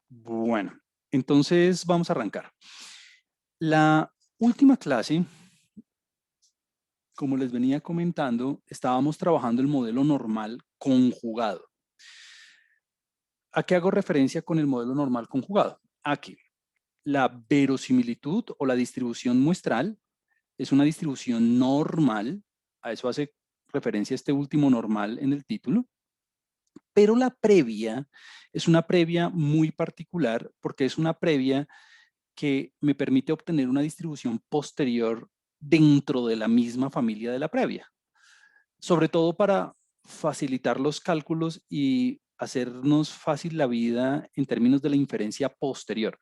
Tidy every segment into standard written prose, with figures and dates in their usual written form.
Bueno, entonces vamos a arrancar. La última clase, como les venía comentando, estábamos trabajando el modelo normal conjugado. ¿A qué hago referencia con el modelo normal conjugado? Aquí, la verosimilitud o la distribución muestral es una distribución normal, a eso hace referencia este último normal en el título, pero la previa es una previa muy particular porque es una previa que me permite obtener una distribución posterior dentro de la misma familia de la previa, sobre todo para facilitar los cálculos y hacernos fácil la vida en términos de la inferencia posterior.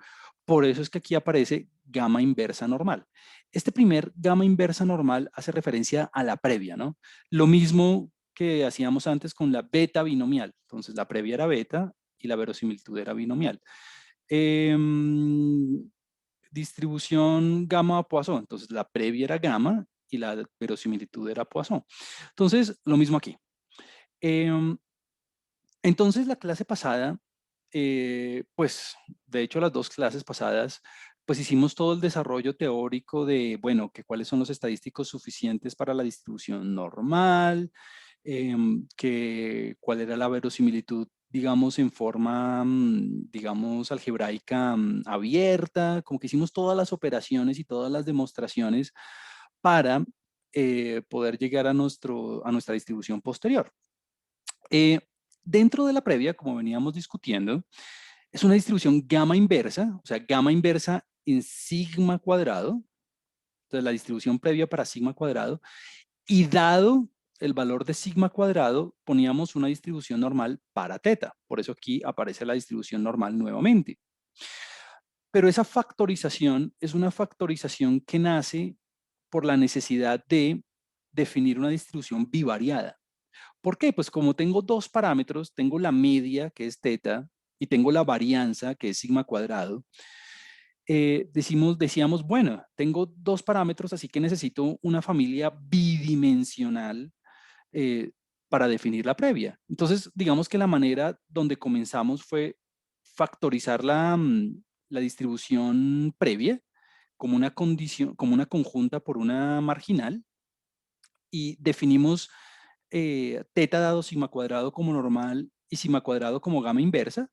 Por eso es que aquí aparece gamma inversa normal. Este primer gamma inversa normal hace referencia a la previa, ¿no? Lo mismo que hacíamos antes con la beta binomial. Entonces, la previa era beta y la verosimilitud era binomial. Eh, Distribución gamma-Poisson. Entonces, la previa era gamma y la verosimilitud era Poisson. Entonces, lo mismo aquí. Eh, entonces, la clase pasada, pues, de hecho, las dos clases pasadas, pues hicimos todo el desarrollo teórico de, bueno, que cuáles son los estadísticos suficientes para la distribución normal, que cuál era la verosimilitud, digamos, en forma, digamos, algebraica abierta, como que hicimos todas las operaciones y todas las demostraciones para poder llegar a, a nuestra distribución posterior. Eh, Dentro de la previa, como veníamos discutiendo, es una distribución gamma inversa, o sea, gamma inversa en sigma cuadrado, entonces la distribución previa para sigma cuadrado, y dado el valor de sigma cuadrado, poníamos una distribución normal para teta. Por eso aquí aparece la distribución normal nuevamente. Pero esa factorización es una factorización que nace por la necesidad de definir una distribución bivariada. ¿Por qué? Pues como tengo dos parámetros, tengo la media, que es teta, y tengo la varianza, que es sigma cuadrado, decíamos, bueno, tengo dos parámetros, así que necesito una familia bidimensional eh, para definir la previa. Entonces, digamos que la manera donde comenzamos fue factorizar la distribución previa como una condición, como una conjunta por una marginal y definimos teta dado sigma cuadrado como normal y sigma cuadrado como gamma inversa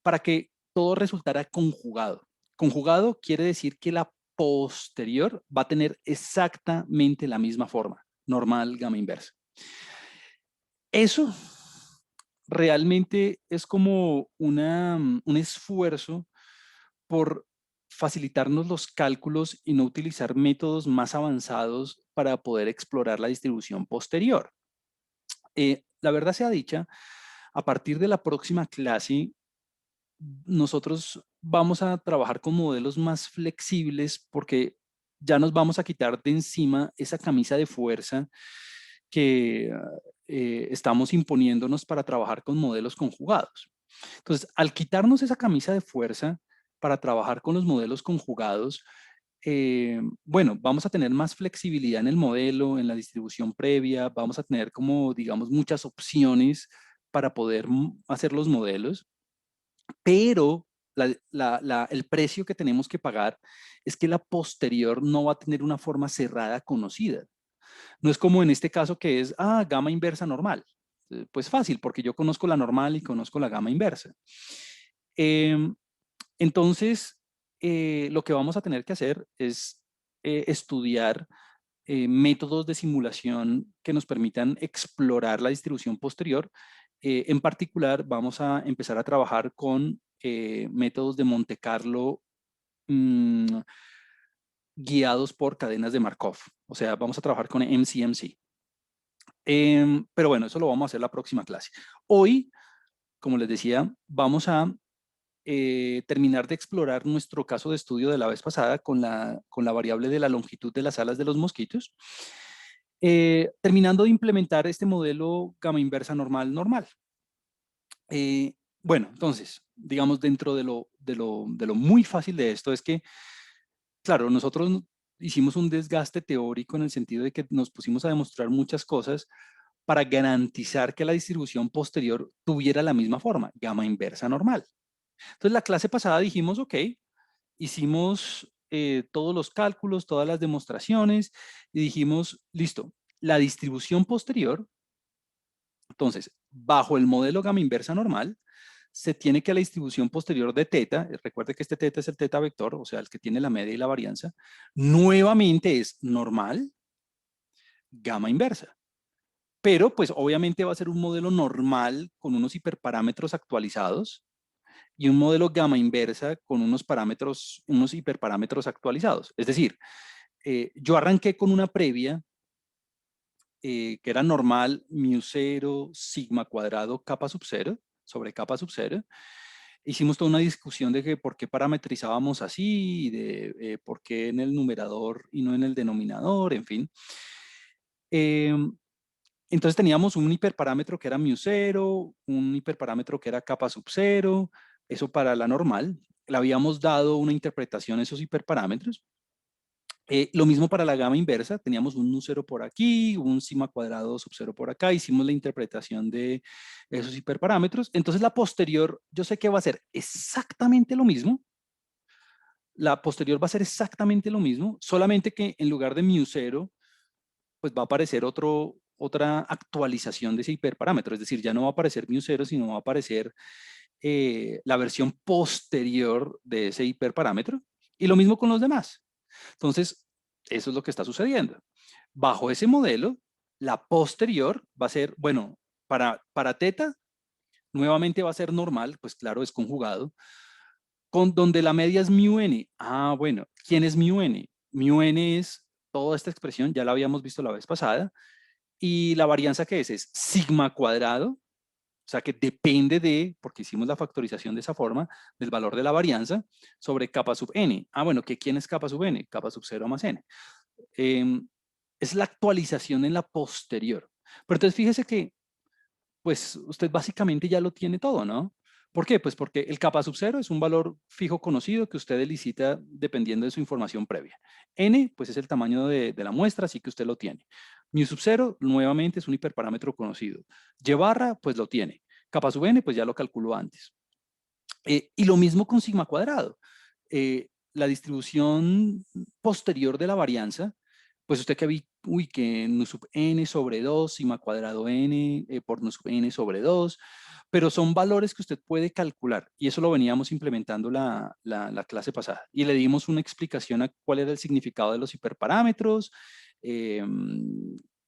para que todo resultara conjugado. Conjugado quiere decir que la posterior va a tener exactamente la misma forma, normal, gamma inversa. Eso realmente es como un esfuerzo por facilitarnos los cálculos y no utilizar métodos más avanzados para poder explorar la distribución posterior. La verdad sea dicha, a partir de la próxima clase, nosotros vamos a trabajar con modelos más flexibles porque ya nos vamos a quitar de encima esa camisa de fuerza que estamos imponiéndonos para trabajar con modelos conjugados. Entonces, al quitarnos esa camisa de fuerza para trabajar con los modelos conjugados, bueno, vamos a tener más flexibilidad en el modelo, en la distribución previa, vamos a tener como, digamos, muchas opciones para poder hacer los modelos, pero el precio que tenemos que pagar es que la posterior no va a tener una forma cerrada conocida. No es como en este caso que es, gamma inversa normal. Pues fácil, porque yo conozco la normal y conozco la gamma inversa. Em, entonces, lo que vamos a tener que hacer es estudiar métodos de simulación que nos permitan explorar la distribución posterior. En particular, vamos a empezar a trabajar con métodos de Monte Carlo mm, guiados por cadenas de Markov. O sea, vamos a trabajar con MCMC. Pero bueno, eso lo vamos a hacer la próxima clase. Hoy, como les decía, vamos a terminar de explorar nuestro caso de estudio de la vez pasada con la variable de la longitud de las alas de los mosquitos, terminando de implementar este modelo gamma inversa normal normal. Bueno, entonces, digamos, dentro de lo muy fácil de esto es que, claro, nosotros hicimos un desgaste teórico en el sentido de que nos pusimos a demostrar muchas cosas para garantizar que la distribución posterior tuviera la misma forma, gamma inversa normal. Entonces, la clase pasada dijimos, ok, hicimos todos los cálculos, todas las demostraciones y dijimos, listo, la distribución posterior, entonces, bajo el modelo gamma inversa normal, se tiene que la distribución posterior de teta, recuerde que este teta es el teta vector, o sea, el que tiene la media y la varianza, nuevamente es normal, gamma inversa. Pero pues obviamente va a ser un modelo normal con unos hiperparámetros actualizados y un modelo gamma inversa con unos parámetros, unos hiperparámetros actualizados. Es decir, yo arranqué con una previa que era normal mu 0 sigma cuadrado capa sub 0 sobre capa sub 0. Hicimos toda una discusión de que por qué parametrizábamos así, y de por qué en el numerador y no en el denominador, en fin. Entonces teníamos un hiperparámetro que era mu 0, un hiperparámetro que era capa sub 0, eso para la normal. Le habíamos dado una interpretación a esos hiperparámetros. Lo mismo para la gama inversa, teníamos un nu 0 por aquí, un sigma cuadrado sub 0 por acá, hicimos la interpretación de esos hiperparámetros. Entonces la posterior, yo sé que va a ser exactamente lo mismo, la posterior va a ser exactamente lo mismo, solamente que en lugar de mu 0, pues va a aparecer otra actualización de ese hiperparámetro, es decir, ya no va a aparecer mu 0, sino va a aparecer la versión posterior de ese hiperparámetro, y lo mismo con los demás. Entonces, eso es lo que está sucediendo. Bajo ese modelo, la posterior va a ser, bueno, para teta, nuevamente va a ser normal, pues claro, es conjugado, con donde la media es mu n. Ah, bueno, ¿quién es mu n? Mu n es toda esta expresión, ya la habíamos visto la vez pasada, y la varianza que es sigma cuadrado, o sea que depende de, porque hicimos la factorización de esa forma, del valor de la varianza sobre capa sub n. Ah, bueno, ¿quién es capa sub n? Capa sub 0 más n. Eh, es la actualización en la posterior. Pero entonces fíjese que, pues, usted básicamente ya lo tiene todo, ¿no? ¿Por qué? Pues porque el capa sub 0 es un valor fijo conocido que usted elicita dependiendo de su información previa. N, pues es el tamaño de la muestra, así que usted lo tiene. Mu sub 0, nuevamente, es un hiperparámetro conocido. Y barra, pues lo tiene. Capa sub n, pues ya lo calculó antes. Y lo mismo con sigma cuadrado. La distribución posterior de la varianza, pues usted que vi, uy, que nu sub n sobre 2, sigma cuadrado n por nu sub n sobre 2, pero son valores que usted puede calcular, y eso lo veníamos implementando la clase pasada, y le dimos una explicación a cuál era el significado de los hiperparámetros, eh,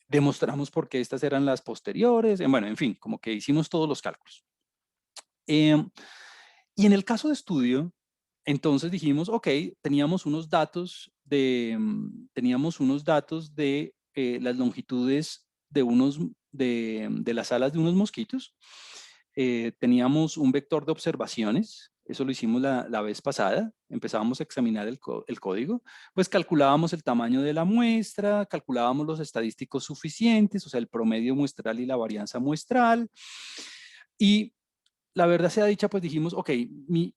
demostramos por qué estas eran las posteriores, bueno, en fin, como que hicimos todos los cálculos. Y en el caso de estudio, entonces dijimos, ok, teníamos unos datos de las longitudes de las alas de unos mosquitos. Teníamos un vector de observaciones, eso lo hicimos la vez pasada, empezábamos a examinar el código, pues calculábamos el tamaño de la muestra, calculábamos los estadísticos suficientes, o sea, el promedio muestral y la varianza muestral, y la verdad sea dicha, pues dijimos, ok, mi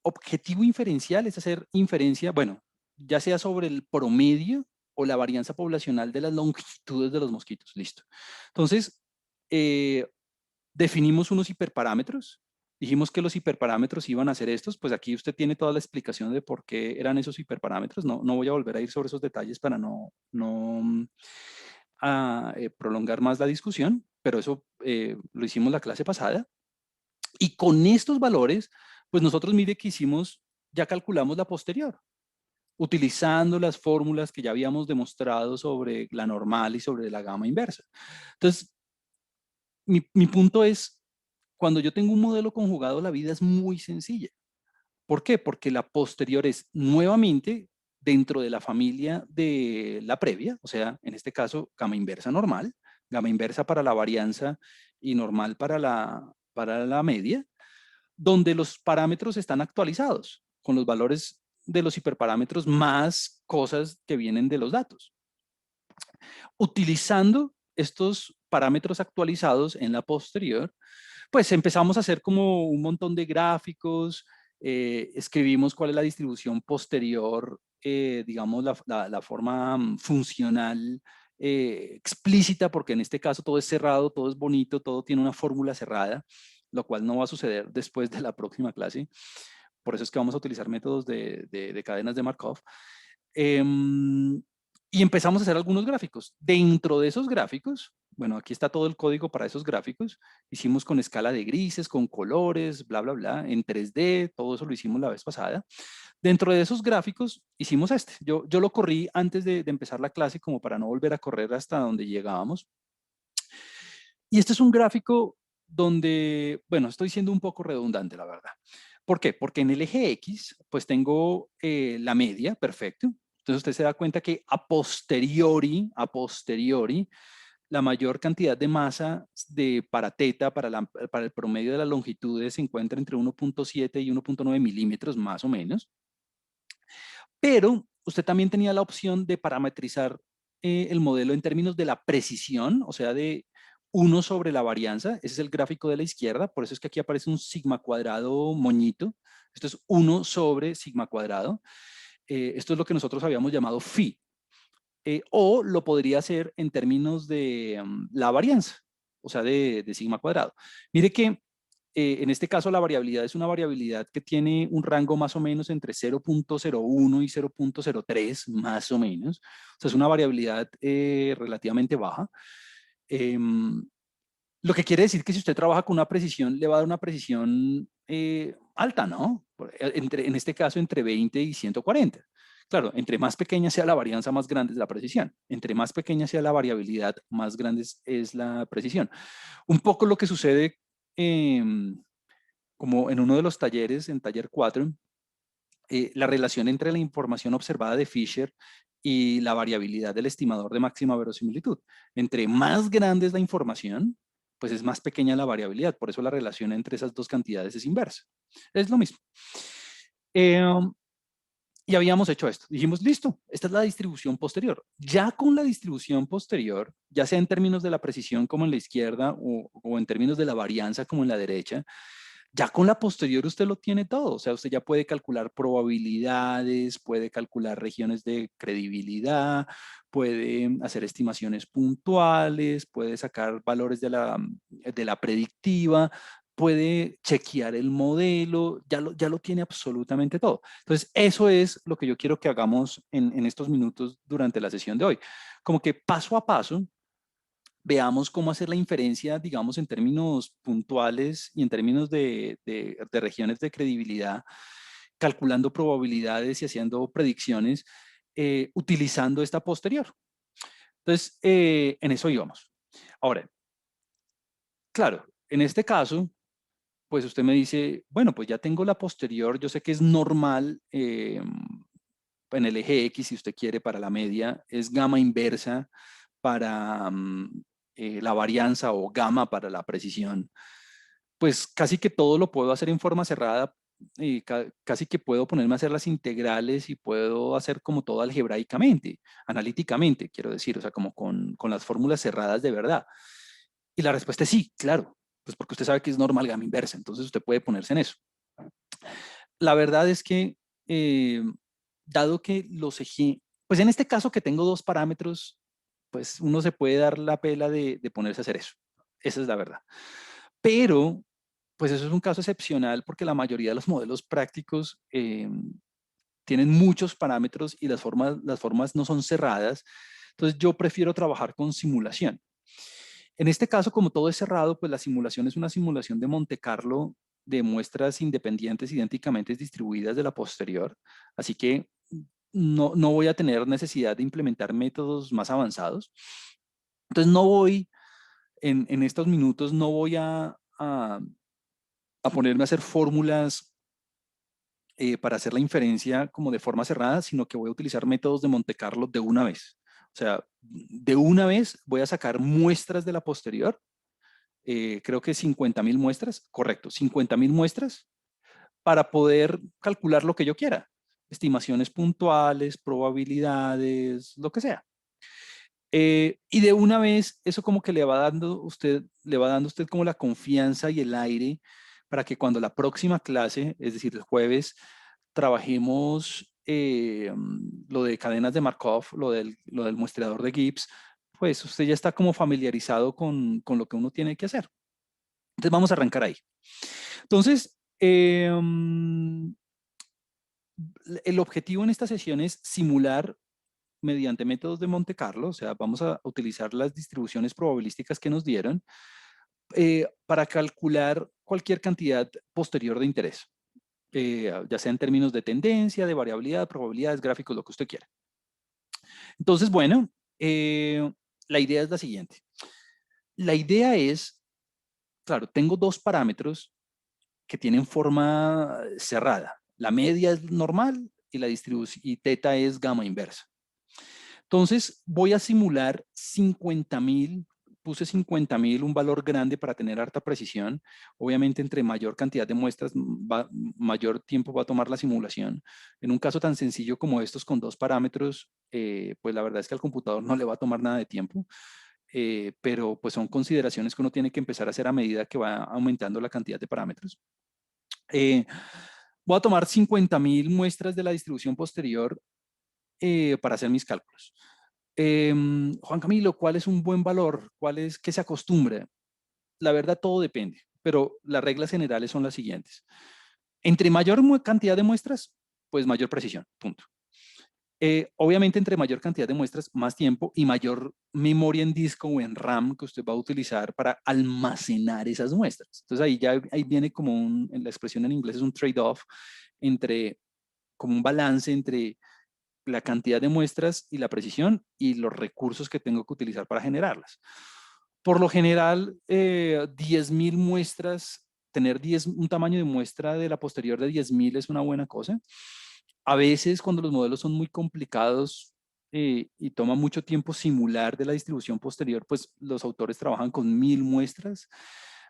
objetivo inferencial es hacer inferencia, bueno, ya sea sobre el promedio o la varianza poblacional de las longitudes de los mosquitos. Listo. Entonces, eh, definimos unos hiperparámetros. Dijimos que los hiperparámetros iban a ser estos, pues aquí usted tiene toda la explicación de por qué eran esos hiperparámetros. No voy a volver a ir sobre esos detalles para no prolongar más la discusión, pero eso lo hicimos la clase pasada. Y con estos valores, pues nosotros mire que hicimos, ya calculamos la posterior, utilizando las fórmulas que ya habíamos demostrado sobre la normal y sobre la gama inversa. Entonces, mi punto es, cuando yo tengo un modelo conjugado, la vida es muy sencilla. ¿Por qué? Porque la posterior es nuevamente dentro de la familia de la previa, o sea, en este caso, gama inversa normal, gama inversa para la varianza y normal para la media, donde los parámetros están actualizados con los valores de los hiperparámetros más cosas que vienen de los datos. Utilizando estos parámetros actualizados en la posterior, pues empezamos a hacer como un montón de gráficos, escribimos cuál es la distribución posterior, digamos la forma funcional explícita, porque en este caso todo es cerrado, todo es bonito, todo tiene una fórmula cerrada. lo cual no va a suceder después de la próxima clase. Por eso es que vamos a utilizar métodos de cadenas de Markov. Em, y empezamos a hacer algunos gráficos. Dentro de esos gráficos, bueno, aquí está todo el código para esos gráficos. Hicimos con escala de grises, con colores, bla, bla, bla, en 3D, todo eso lo hicimos la vez pasada. Dentro de esos gráficos hicimos este. Yo lo corrí antes de empezar la clase como para no volver a correr hasta donde llegábamos. Y este es un gráfico donde, bueno, estoy siendo un poco redundante, la verdad. ¿Por qué? Porque en el eje X, pues tengo la media, perfecto. Entonces usted se da cuenta que a posteriori, la mayor cantidad de masa para teta, para el promedio de las longitudes, se encuentra entre 1.7 y 1.9 milímetros, más o menos. Pero usted también tenía la opción de parametrizar el modelo en términos de la precisión, o sea, de 1 sobre la varianza. Ese es el gráfico de la izquierda, por eso es que aquí aparece un sigma cuadrado moñito. Esto es 1 sobre sigma cuadrado. Esto es lo que nosotros habíamos llamado phi. O lo podría hacer en términos de la varianza, o sea, de sigma cuadrado. Mire que en este caso la variabilidad es una variabilidad que tiene un rango más o menos entre 0.01 y 0.03, más o menos. O sea, es una variabilidad relativamente baja. Lo que quiere decir que si usted trabaja con una precisión, le va a dar una precisión alta, ¿no? En este caso, entre 20 y 140. Claro, entre más pequeña sea la varianza, más grande es la precisión. Entre más pequeña sea la variabilidad, más grande es la precisión. Un poco lo que sucede eh, como en uno de los talleres, en taller 4, la relación entre la información observada de Fisher y la variabilidad del estimador de máxima verosimilitud. Entre más grande es la información, pues es más pequeña la variabilidad. Por eso la relación entre esas dos cantidades es inversa. Es lo mismo. Eh, y habíamos hecho esto. Dijimos, listo, esta es la distribución posterior. Ya con la distribución posterior, ya sea en términos de la precisión como en la izquierda o en términos de la varianza como en la derecha, ya con la posterior usted lo tiene todo, o sea, usted ya puede calcular probabilidades, puede calcular regiones de credibilidad, puede hacer estimaciones puntuales, puede sacar valores de la predictiva, puede chequear el modelo, ya lo tiene absolutamente todo. Entonces, eso es lo que yo quiero que hagamos en estos minutos durante la sesión de hoy. Como que paso a paso, veamos cómo hacer la inferencia, digamos, en términos puntuales y en términos de regiones de credibilidad, calculando probabilidades y haciendo predicciones, utilizando esta posterior. Entonces, en eso íbamos. Ahora, claro, en este caso, pues usted me dice, bueno, pues ya tengo la posterior, yo sé que es normal en el eje X, si usted quiere, para la media, es gamma inversa para la varianza o gamma para la precisión, pues casi que todo lo puedo hacer en forma cerrada y casi que puedo ponerme a hacer las integrales y puedo hacer como todo algebraicamente, analíticamente, quiero decir, o sea, como con las fórmulas cerradas de verdad. Y la respuesta es sí, claro, pues porque usted sabe que es normal gamma inversa, entonces usted puede ponerse en eso. La verdad es que, eh, dado que los eje, pues en este caso que tengo dos parámetros, pues uno se puede dar la pela de ponerse a hacer eso. Esa es la verdad. Pero, pues eso es un caso excepcional porque la mayoría de los modelos prácticos tienen muchos parámetros y las formas no son cerradas. Entonces yo prefiero trabajar con simulación. En este caso, como todo es cerrado, pues la simulación es una simulación de Monte Carlo de muestras independientes idénticamente distribuidas de la posterior. Así que no voy a tener necesidad de implementar métodos más avanzados. Entonces no voy, en estos minutos, no voy a ponerme a hacer fórmulas para hacer la inferencia como de forma cerrada, sino que voy a utilizar métodos de Monte Carlo de una vez. O sea, de una vez voy a sacar muestras de la posterior, creo que 50.000 muestras, correcto, 50.000 muestras para poder calcular lo que yo quiera, estimaciones puntuales, probabilidades, lo que sea. Y de una vez eso como que le va dando usted como la confianza y el aire para que cuando la próxima clase, es decir, el jueves, trabajemos lo de cadenas de Markov, lo del muestreador de Gibbs, pues usted ya está como familiarizado con lo que uno tiene que hacer. Entonces vamos a arrancar ahí. Entonces, el objetivo en esta sesión es simular mediante métodos de Monte Carlo, o sea, vamos a utilizar las distribuciones probabilísticas que nos dieron para calcular cualquier cantidad posterior de interés, ya sea en términos de tendencia, de variabilidad, probabilidades, gráficos, lo que usted quiera. Entonces, bueno, la idea es la siguiente. La idea es, claro, tengo dos parámetros que tienen forma cerrada. La media es normal y la distribución y teta es gamma inversa. Entonces voy a simular 50,000, puse 50,000, un valor grande para tener harta precisión. Obviamente entre mayor cantidad de muestras, mayor tiempo va a tomar la simulación. En un caso tan sencillo como estos con dos parámetros, pues la verdad es que al computador no le va a tomar nada de tiempo. Pero pues son consideraciones que uno tiene que empezar a hacer a medida que va aumentando la cantidad de parámetros. Voy a tomar 50,000 muestras de la distribución posterior para hacer mis cálculos. Juan Camilo, ¿cuál es un buen valor? ¿Cuál es que se acostumbra? La verdad, todo depende, pero las reglas generales son las siguientes. Entre mayor cantidad de muestras, pues mayor precisión, punto. Obviamente, entre mayor cantidad de muestras, más tiempo y mayor memoria en disco o en RAM que usted va a utilizar para almacenar esas muestras. Entonces, ahí viene como en la expresión en inglés es un trade-off entre, como un balance entre la cantidad de muestras y la precisión y los recursos que tengo que utilizar para generarlas. Por lo general, 10,000 muestras, tener un tamaño de muestra de la posterior de 10,000 es una buena cosa. A veces cuando los modelos son muy complicados y toma mucho tiempo simular de la distribución posterior, pues los autores trabajan con 1,000 muestras.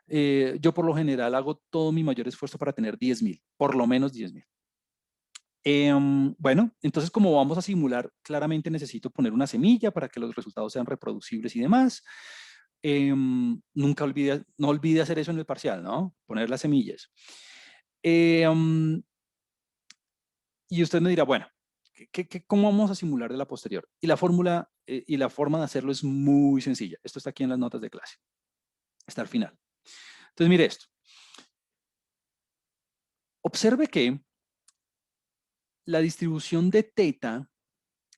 Yo por lo general hago todo mi mayor esfuerzo para tener 10,000, por lo menos 10,000. Bueno, entonces como vamos a simular, claramente necesito poner una semilla para que los resultados sean reproducibles y demás. Nunca no olvide hacer eso en el parcial, ¿no? Poner las semillas. Y usted me dirá, bueno, ¿cómo vamos a simular de la posterior? Y la fórmula y la forma de hacerlo es muy sencilla. Esto está aquí en las notas de clase. Está al final. Entonces, mire esto. Observe que la distribución de teta,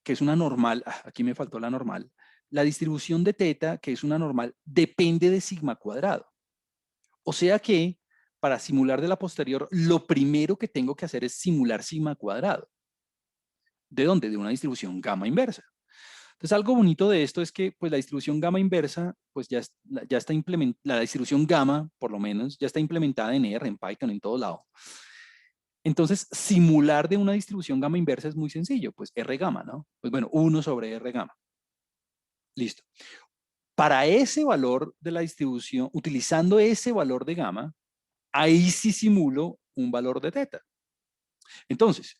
que es una normal, aquí me faltó la normal, la distribución de teta, que es una normal, depende de sigma cuadrado. O sea que para simular de la posterior, lo primero que tengo que hacer es simular sigma cuadrado. ¿De dónde? De una distribución gamma inversa. Entonces, algo bonito de esto es que pues, la distribución gamma inversa, pues ya está implementada, la distribución gamma, por lo menos, ya está implementada en R, en Python, en todo lado. Entonces, simular de una distribución gamma inversa es muy sencillo, pues R gamma, ¿no? Pues bueno, 1 sobre R gamma. Listo. Para ese valor de la distribución, utilizando ese valor de gamma, ahí sí simulo un valor de teta. Entonces,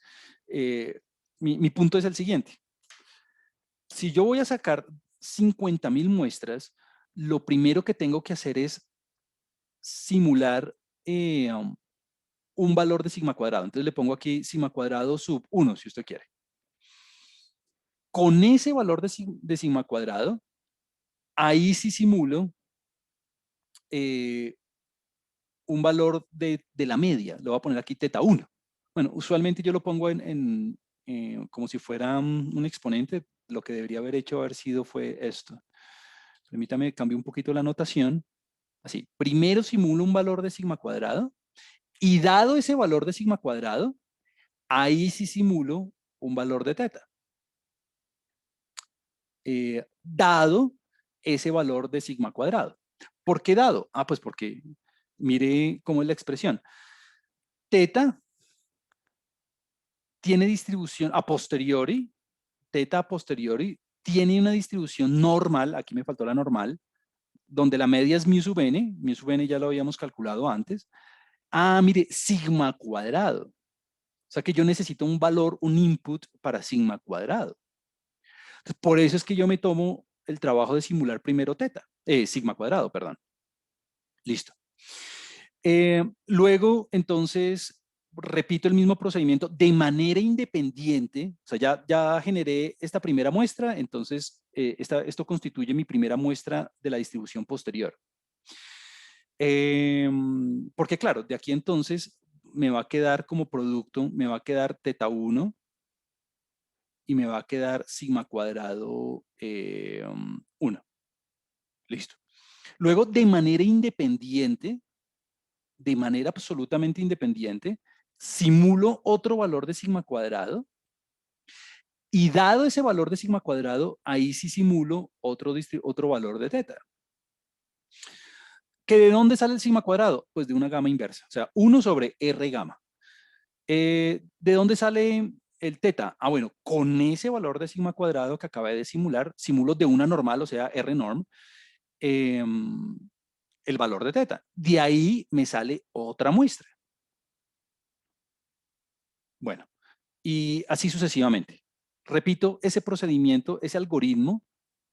mi punto es el siguiente. Si yo voy a sacar 50,000 muestras, lo primero que tengo que hacer es simular un valor de sigma cuadrado. Entonces le pongo aquí sigma cuadrado sub 1, si usted quiere. Con ese valor de sigma cuadrado, ahí sí simulo un valor de la media. Lo voy a poner aquí teta 1. Bueno, usualmente yo lo pongo como si fuera un exponente. Lo que debería haber sido fue esto. Permítame, cambio un poquito la notación. Así, primero simulo un valor de sigma cuadrado y dado ese valor de sigma cuadrado, ahí sí simulo un valor de teta. Dado ese valor de sigma cuadrado. ¿Por qué dado? Ah, pues porque mire cómo es la expresión. Teta tiene distribución a posteriori, teta a posteriori tiene una distribución normal, aquí me faltó la normal, donde la media es mu sub n ya lo habíamos calculado antes. Ah, mire, sigma cuadrado. O sea que yo necesito un valor, un input para sigma cuadrado. Entonces, por eso es que yo me tomo el trabajo de simular primero teta, sigma cuadrado, perdón. Listo. Luego, entonces, repito el mismo procedimiento de manera independiente. O sea, ya generé esta primera muestra, entonces esto constituye mi primera muestra de la distribución posterior. porque claro, de aquí entonces me va a quedar como producto, me va a quedar teta 1 y me va a quedar sigma cuadrado 1. Listo. Luego, de manera absolutamente independiente, simulo otro valor de sigma cuadrado y dado ese valor de sigma cuadrado, ahí sí simulo otro valor de teta. ¿Que de dónde sale el sigma cuadrado? Pues de una gama inversa, o sea, 1 sobre R gamma. ¿De dónde sale el teta? Ah, bueno, con ese valor de sigma cuadrado que acabé de simular, simulo de una normal, o sea, R norm, eh, el valor de teta. De ahí me sale otra muestra. Bueno, y así sucesivamente. Repito ese procedimiento, ese algoritmo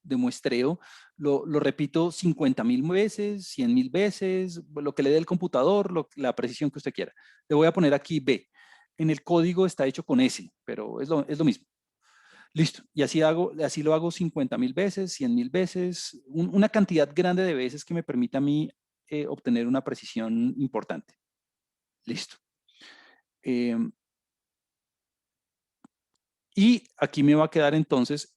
de muestreo, lo repito 50.000 veces, 100.000 veces, lo que le dé el computador, la precisión que usted quiera. Le voy a poner aquí B. En el código está hecho con S, pero es lo mismo. Listo. Y así lo hago 50.000 veces, 100.000 veces, una cantidad grande de veces que me permita a mí obtener una precisión importante. Listo. Eh, y aquí me va a quedar entonces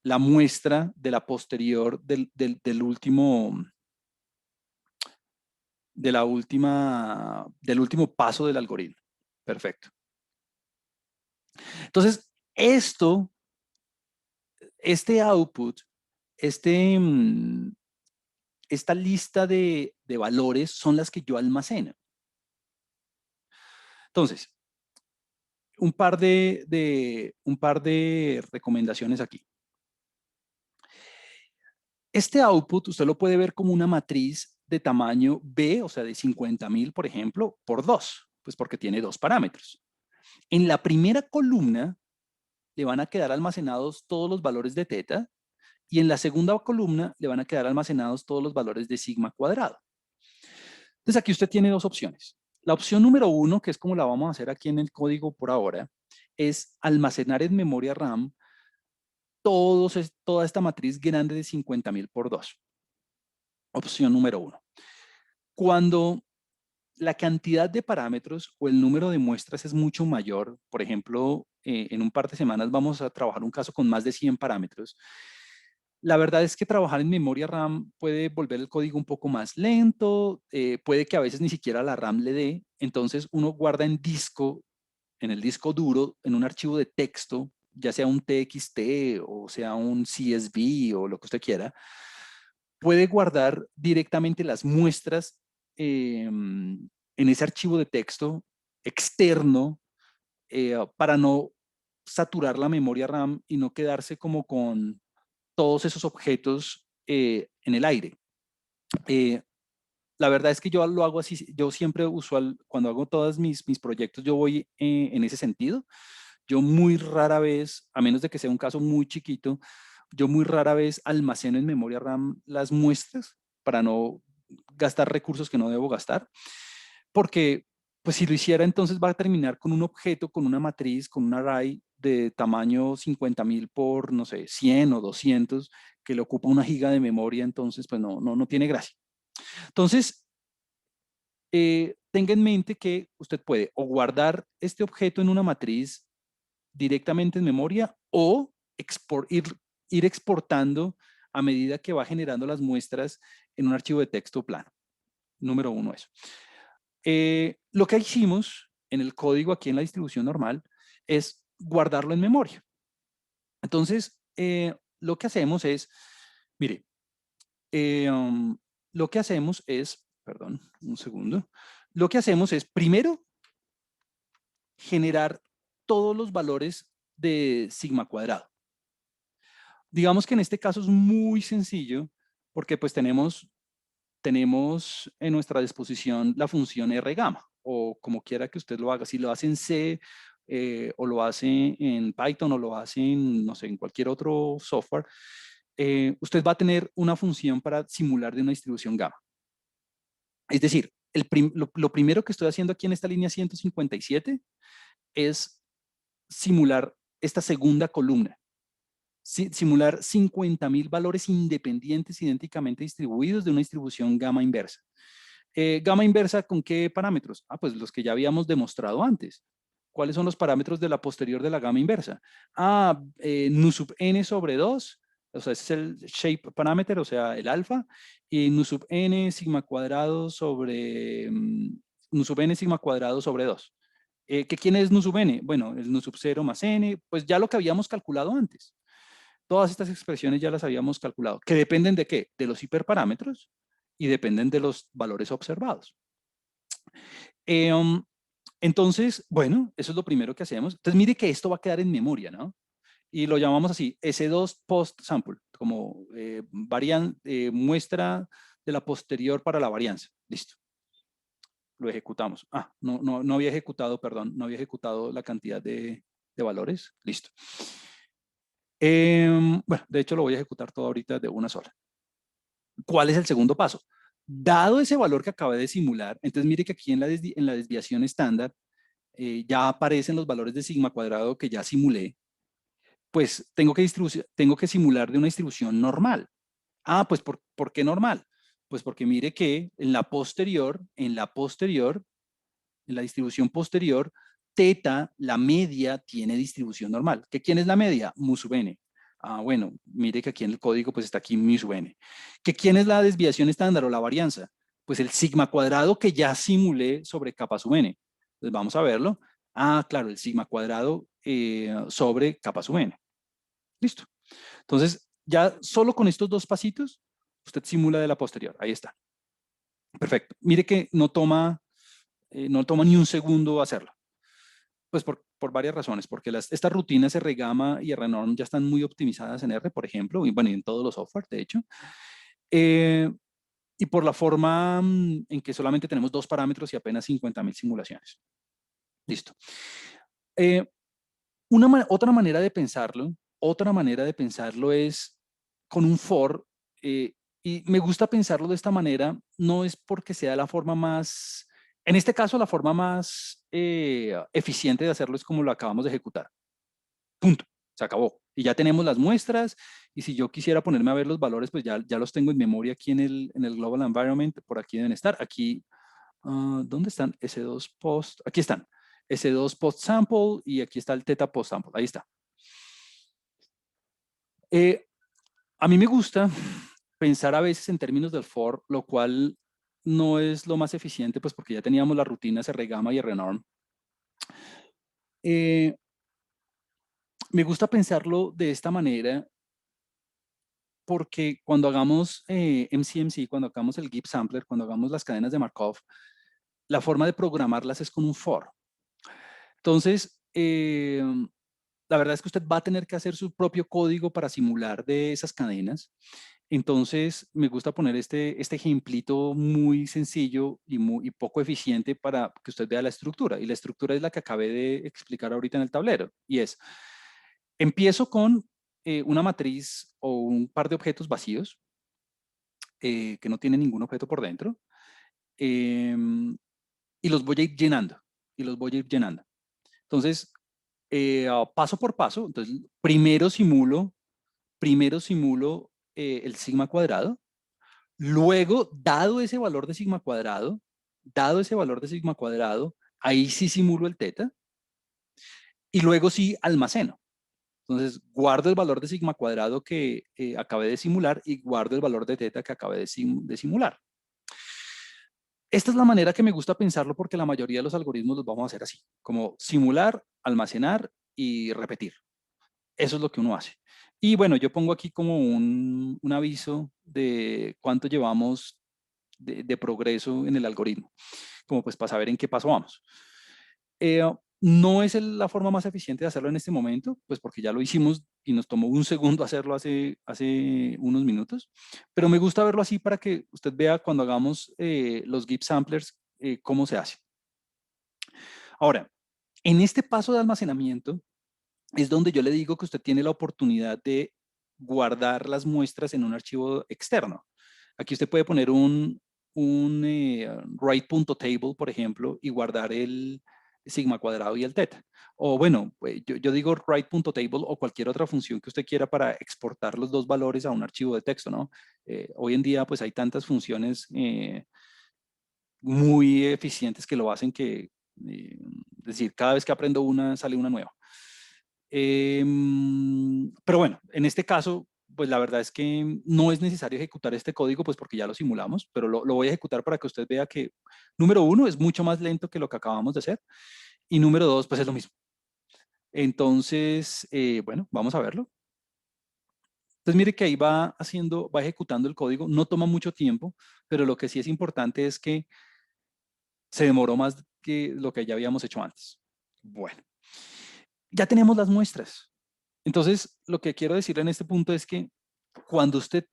la muestra de la posterior del último, del último paso del algoritmo. Perfecto. Entonces, este output, este, esta lista de valores son las que yo almaceno. Entonces, un par de recomendaciones aquí. Este output usted lo puede ver como una matriz de tamaño B, o sea, de 50.000, por ejemplo, por 2, pues porque tiene dos parámetros. En la primera columna le van a quedar almacenados todos los valores de teta y en la segunda columna le van a quedar almacenados todos los valores de sigma cuadrado. Entonces aquí usted tiene dos opciones. La opción número uno, que es como la vamos a hacer aquí en el código por ahora, es almacenar en memoria RAM toda esta matriz grande de 50.000 por 2. Opción número uno. Cuando la cantidad de parámetros o el número de muestras es mucho mayor, por ejemplo, en un par de semanas vamos a trabajar un caso con más de 100 parámetros, la verdad es que trabajar en memoria RAM puede volver el código un poco más lento, puede que a veces ni siquiera la RAM le dé, entonces uno guarda en el disco duro, en un archivo de texto, ya sea un TXT o sea un CSV o lo que usted quiera, puede guardar directamente las muestras en ese archivo de texto externo para no saturar la memoria RAM y no quedarse como con todos esos objetos en el aire. Eh, la verdad es que yo lo hago así, yo siempre usual, cuando hago todos mis proyectos, yo voy en ese sentido. Yo muy rara vez, a menos de que sea un caso muy chiquito, yo muy rara vez almaceno en memoria RAM las muestras para no gastar recursos que no debo gastar, porque pues si lo hiciera entonces va a terminar con un objeto, con una matriz, con un array de tamaño 50.000 por, no sé, 100 o 200, que le ocupa una giga de memoria, entonces pues no tiene gracia. Entonces, tenga en mente que usted puede o guardar este objeto en una matriz directamente en memoria o ir exportando a medida que va generando las muestras en un archivo de texto plano. Número uno, eso. Lo que hicimos en el código aquí en la distribución normal es guardarlo en memoria. Entonces, lo que hacemos es, mire, lo que hacemos es, perdón, un segundo, lo que hacemos es primero generar todos los valores de sigma cuadrado. Digamos que en este caso es muy sencillo porque pues tenemos en nuestra disposición la función R gamma o como quiera que usted lo haga. Si lo hace en C o lo hace en Python o lo hace en, no sé, en cualquier otro software, usted va a tener una función para simular de una distribución gamma. Es decir, lo primero que estoy haciendo aquí en esta línea 157 es simular esta segunda columna. Simular 50.000 valores independientes idénticamente distribuidos de una distribución gamma inversa. Gama inversa, ¿con qué parámetros? Ah, pues los que ya habíamos demostrado antes. ¿Cuáles son los parámetros de la posterior de la gama inversa? Ah, nu sub n sobre 2, o sea, ese es el shape parameter, o sea, el alfa, y nu sub n sigma cuadrado sobre, nu sub n sigma cuadrado sobre 2. ¿Que quién es nu sub n? Bueno, el nu sub 0 más n, pues ya lo que habíamos calculado antes. Todas estas expresiones ya las habíamos calculado. ¿Que dependen de qué? De los hiperparámetros y dependen de los valores observados. Um, entonces, bueno, eso es lo primero que hacemos. Entonces, mire que esto va a quedar en memoria, ¿no? Y lo llamamos así, S2 post sample, como muestra de la posterior para la varianza. Listo. Lo ejecutamos. Ah, no había ejecutado, perdón, no había ejecutado la cantidad de valores. Listo. Bueno, de hecho lo voy a ejecutar todo ahorita de una sola. ¿Cuál es el segundo paso? Dado ese valor que acabé de simular, entonces mire que aquí en la desviación estándar ya aparecen los valores de sigma cuadrado que ya simulé, pues tengo que simular de una distribución normal. Ah, pues ¿por qué normal? Pues porque mire que en la distribución posterior, teta, la media, tiene distribución normal. ¿Que quién es la media? Mu sub n. Ah, bueno, mire que aquí en el código pues está aquí mu sub n. ¿Que quién es la desviación estándar o la varianza? Pues el sigma cuadrado que ya simulé sobre capa sub n. Entonces vamos a verlo. Ah, claro, el sigma cuadrado sobre capa sub n. Listo. Entonces, ya solo con estos dos pasitos, usted simula de la posterior. Ahí está. Perfecto. Mire que no toma ni un segundo hacerlo. Pues por varias razones, porque estas rutinas RGAMA y RNorm ya están muy optimizadas en R, por ejemplo, y bueno, y en todos los software, de hecho. Y por la forma en que solamente tenemos dos parámetros y apenas 50.000 simulaciones. Listo. Otra manera de pensarlo es con un for, y me gusta pensarlo de esta manera, no es porque sea la forma más, en este caso la forma más eficiente de hacerlo es como lo acabamos de ejecutar. Punto, se acabó. Y ya tenemos las muestras, y si yo quisiera ponerme a ver los valores, pues ya los tengo en memoria aquí en el Global Environment, por aquí deben estar. Aquí, ¿dónde están? S2 post, aquí están. S2 post sample y aquí está el theta post sample, ahí está. A mí me gusta pensar a veces en términos del for, lo cual no es lo más eficiente, pues porque ya teníamos las rutinas RGAMA y RNorm. Me gusta pensarlo de esta manera porque cuando hagamos MCMC, cuando hagamos el GIP sampler, cuando hagamos las cadenas de Markov, la forma de programarlas es con un for. Entonces, la verdad es que usted va a tener que hacer su propio código para simular de esas cadenas. Entonces, me gusta poner este ejemplito muy sencillo y poco eficiente para que usted vea la estructura. Y la estructura es la que acabé de explicar ahorita en el tablero. Y es, empiezo con una matriz o un par de objetos vacíos que no tienen ningún objeto por dentro. Y los voy a ir llenando. Y los voy a ir llenando. Entonces, paso por paso. Entonces, primero simulo el sigma cuadrado. Luego, dado ese valor de sigma cuadrado, ahí sí simulo el teta. Y luego sí almaceno. Entonces, guardo el valor de sigma cuadrado que acabé de simular y guardo el valor de teta que acabé de simular. Esta es la manera que me gusta pensarlo porque la mayoría de los algoritmos los vamos a hacer así, como simular, almacenar y repetir. Eso es lo que uno hace. Y bueno, yo pongo aquí como un aviso de cuánto llevamos de progreso en el algoritmo, como pues para saber en qué paso vamos. No es la forma más eficiente de hacerlo en este momento, pues porque ya lo hicimos y nos tomó un segundo hacerlo hace unos minutos, pero me gusta verlo así para que usted vea cuando hagamos los GIP samplers cómo se hace. Ahora, en este paso de almacenamiento es donde yo le digo que usted tiene la oportunidad de guardar las muestras en un archivo externo. Aquí usted puede poner un write.table, por ejemplo, y guardar el sigma cuadrado y el teta. O bueno, pues yo digo write.table o cualquier otra función que usted quiera para exportar los dos valores a un archivo de texto, ¿no? Hoy en día, pues hay tantas funciones muy eficientes que lo hacen es decir, cada vez que aprendo una, sale una nueva. Pero bueno, en este caso, pues la verdad es que no es necesario ejecutar este código, pues porque ya lo simulamos, pero lo voy a ejecutar para que usted vea que, número uno, es mucho más lento que lo que acabamos de hacer, y número dos, pues es lo mismo. Entonces, bueno, vamos a verlo. Entonces, mire que ahí va haciendo, va ejecutando el código, no toma mucho tiempo, pero lo que sí es importante es que se demoró más que lo que ya habíamos hecho antes. Bueno, ya tenemos las muestras. Entonces, lo que quiero decir en este punto es que cuando usted,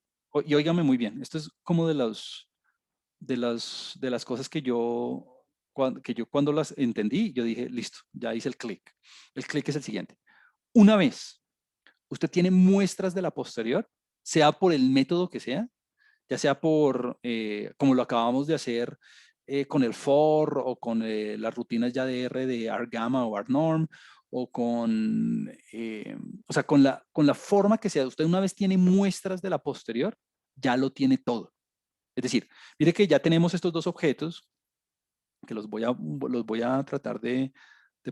y óigame muy bien, esto es como de las cosas que yo cuando las entendí, yo dije, listo, ya hice el clic. El clic es el siguiente. Una vez usted tiene muestras de la posterior, sea por el método que sea, ya sea por, como lo acabamos de hacer con el for o con las rutinas ya de R de ArgGamma o ArgNorm, o o sea, con la forma que sea. Usted una vez tiene muestras de la posterior, ya lo tiene todo. Es decir, mire que ya tenemos estos dos objetos, que los voy a tratar de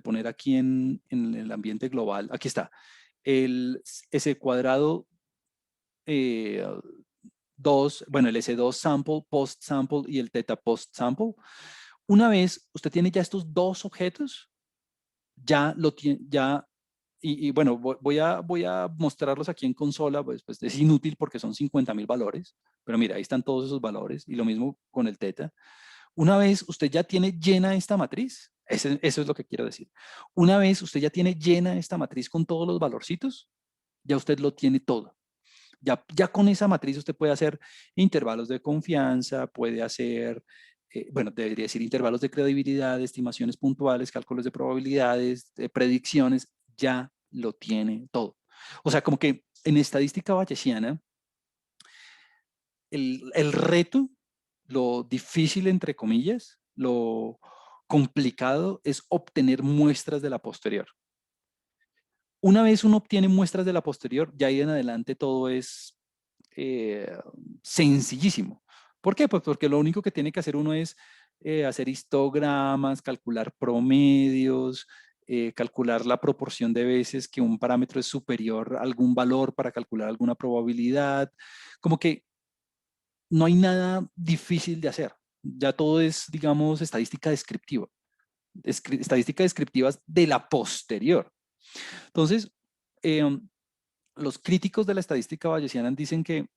poner aquí en el ambiente global. Aquí está. Ese cuadrado eh, 2, bueno, el S2 sample, post sample y el theta post sample. Una vez usted tiene ya estos dos objetos, ya lo tiene, ya, y bueno, voy a mostrarlos aquí en consola, pues es inútil porque son 50.000 valores, pero mira, ahí están todos esos valores y lo mismo con el theta. Una vez usted ya tiene llena esta matriz, eso es lo que quiero decir. Una vez usted ya tiene llena esta matriz con todos los valorcitos, ya usted lo tiene todo. Ya con esa matriz usted puede hacer intervalos de confianza, puede hacer, bueno, debería decir intervalos de credibilidad, estimaciones puntuales, cálculos de probabilidades, predicciones, ya lo tiene todo. O sea, como que en estadística bayesiana, el reto, lo difícil, entre comillas, lo complicado es obtener muestras de la posterior. Una vez uno obtiene muestras de la posterior, ya ahí en adelante todo es eh, sencillísimo. ¿Por qué? Pues porque lo único que tiene que hacer uno es hacer histogramas, calcular promedios, calcular la proporción de veces que un parámetro es superior a algún valor para calcular alguna probabilidad. Como que no hay nada difícil de hacer. Ya todo es, digamos, estadística descriptiva. Estadística descriptiva de la posterior. Entonces, eh, los críticos de la estadística bayesiana dicen que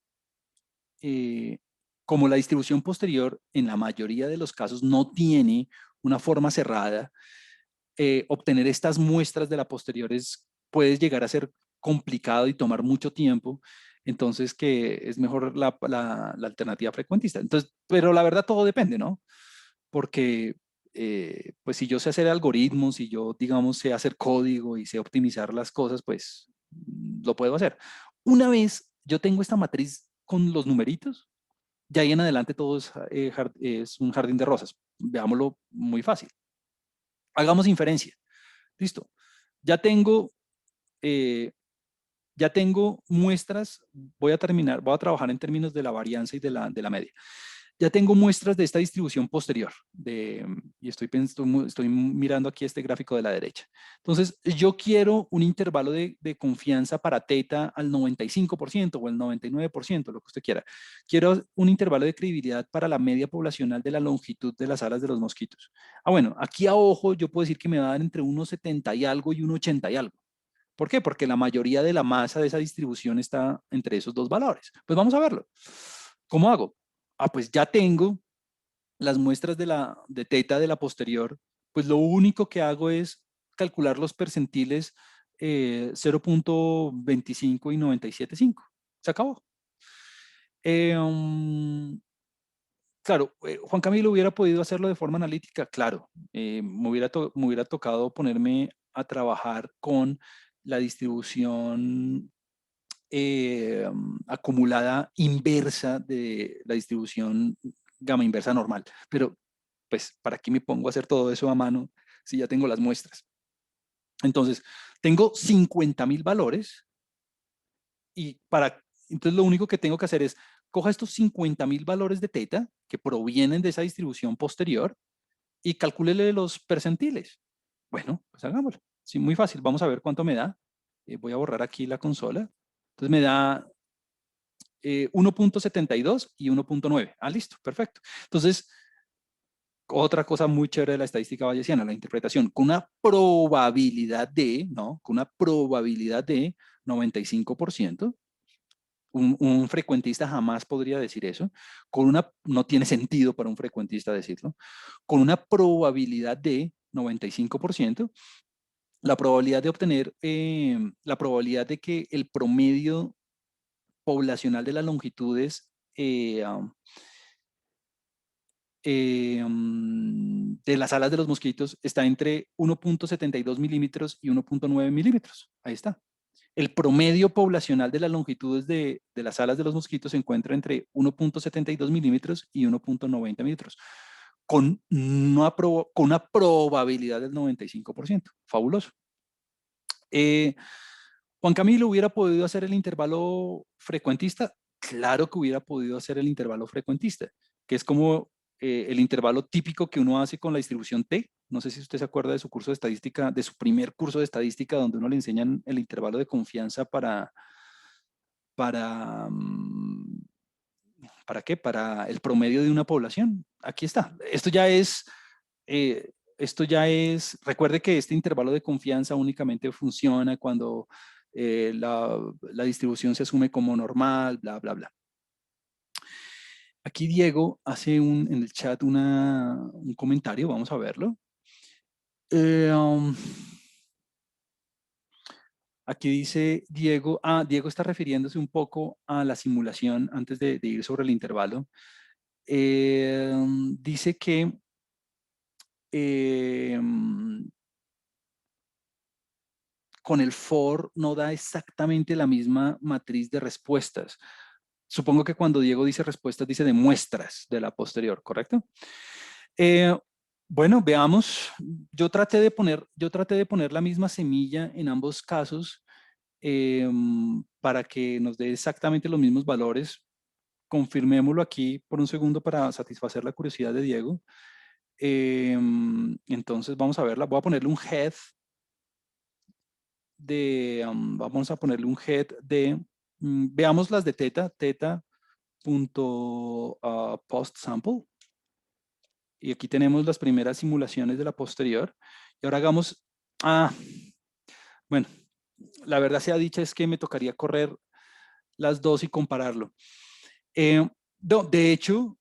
eh, como la distribución posterior en la mayoría de los casos no tiene una forma cerrada, obtener estas muestras de la posterior puede llegar a ser complicado y tomar mucho tiempo, entonces que es mejor la alternativa frecuentista. Entonces, pero la verdad todo depende, ¿no? Porque pues si yo sé hacer algoritmos, si yo, digamos, sé hacer código y sé optimizar las cosas, pues lo puedo hacer. Una vez yo tengo esta matriz con los numeritos, ya ahí en adelante todo es un jardín de rosas. Veámoslo muy fácil. Hagamos inferencia. Listo. Ya tengo, eh, ya tengo muestras. Voy a trabajar en términos de la varianza y de la media. Ya tengo muestras de esta distribución posterior, y estoy mirando aquí este gráfico de la derecha. Entonces, yo quiero un intervalo de confianza para teta al 95% o el 99%, lo que usted quiera. Quiero un intervalo de credibilidad para la media poblacional de la longitud de las alas de los mosquitos. Ah, bueno, aquí a ojo yo puedo decir que me va a dar entre 1,70 y algo y 1,80 y algo. ¿Por qué? Porque la mayoría de la masa de esa distribución está entre esos dos valores. Pues vamos a verlo. ¿Cómo hago? Ah, pues ya tengo las muestras de teta de la posterior, pues lo único que hago es calcular los percentiles 0,25 y 97,5. Se acabó. Claro, Juan Camilo hubiera podido hacerlo de forma analítica, claro. Me hubiera tocado ponerme a trabajar con la distribución acumulada inversa de la distribución gamma inversa normal. Pero, pues, ¿para qué me pongo a hacer todo eso a mano si ya tengo las muestras? Entonces, tengo 50.000 valores y entonces lo único que tengo que hacer es coja estos 50.000 valores de teta que provienen de esa distribución posterior y calcúlele los percentiles. Bueno, pues hagámoslo. Sí, muy fácil. Vamos a ver cuánto me da. Voy a borrar aquí la consola. Entonces me da 1.72 y 1.9. Ah, listo, perfecto. Entonces, otra cosa muy chévere de la estadística bayesiana, la interpretación, con una probabilidad de, ¿no? Con una probabilidad de 95%. Un frecuentista jamás podría decir eso. No tiene sentido para un frecuentista decirlo. Con una probabilidad de 95%, la probabilidad de obtener, la probabilidad de que el promedio poblacional de las longitudes de las alas de los mosquitos está entre 1.72 milímetros y 1.9 milímetros. Ahí está. El promedio poblacional de las longitudes de las alas de los mosquitos se encuentra entre 1.72 milímetros y 1.90 milímetros, con una probabilidad del 95%. Fabuloso. Juan Camilo, ¿hubiera podido hacer el intervalo frecuentista? Claro que hubiera podido hacer el intervalo frecuentista, que es como el intervalo típico que uno hace con la distribución T. No sé si usted se acuerda de su curso de estadística, de su primer curso de estadística, donde uno le enseñan el intervalo de confianza para, mm, ¿para qué? Para el promedio de una población. Aquí está. Recuerde que este intervalo de confianza únicamente funciona cuando la distribución se asume como normal, bla, bla, bla. Aquí Diego hace en el chat un comentario, vamos a verlo. Eh, um, Aquí dice Diego, Diego está refiriéndose un poco a la simulación antes de ir sobre el intervalo. Dice que con el for no da exactamente la misma matriz de respuestas. Supongo que cuando Diego dice respuestas, dice de muestras de la posterior, ¿correcto? Eh, bueno, veamos. Yo traté de poner la misma semilla en ambos casos para que nos dé exactamente los mismos valores. Confirmémoslo aquí por un segundo para satisfacer la curiosidad de Diego. Entonces vamos a verla. Voy a ponerle un head vamos a ponerle un head de, veamos las de theta.post sample. Y aquí tenemos las primeras simulaciones de la posterior. Y ahora hagamos, bueno, la verdad sea dicha es que me tocaría correr las dos y compararlo. No, de hecho,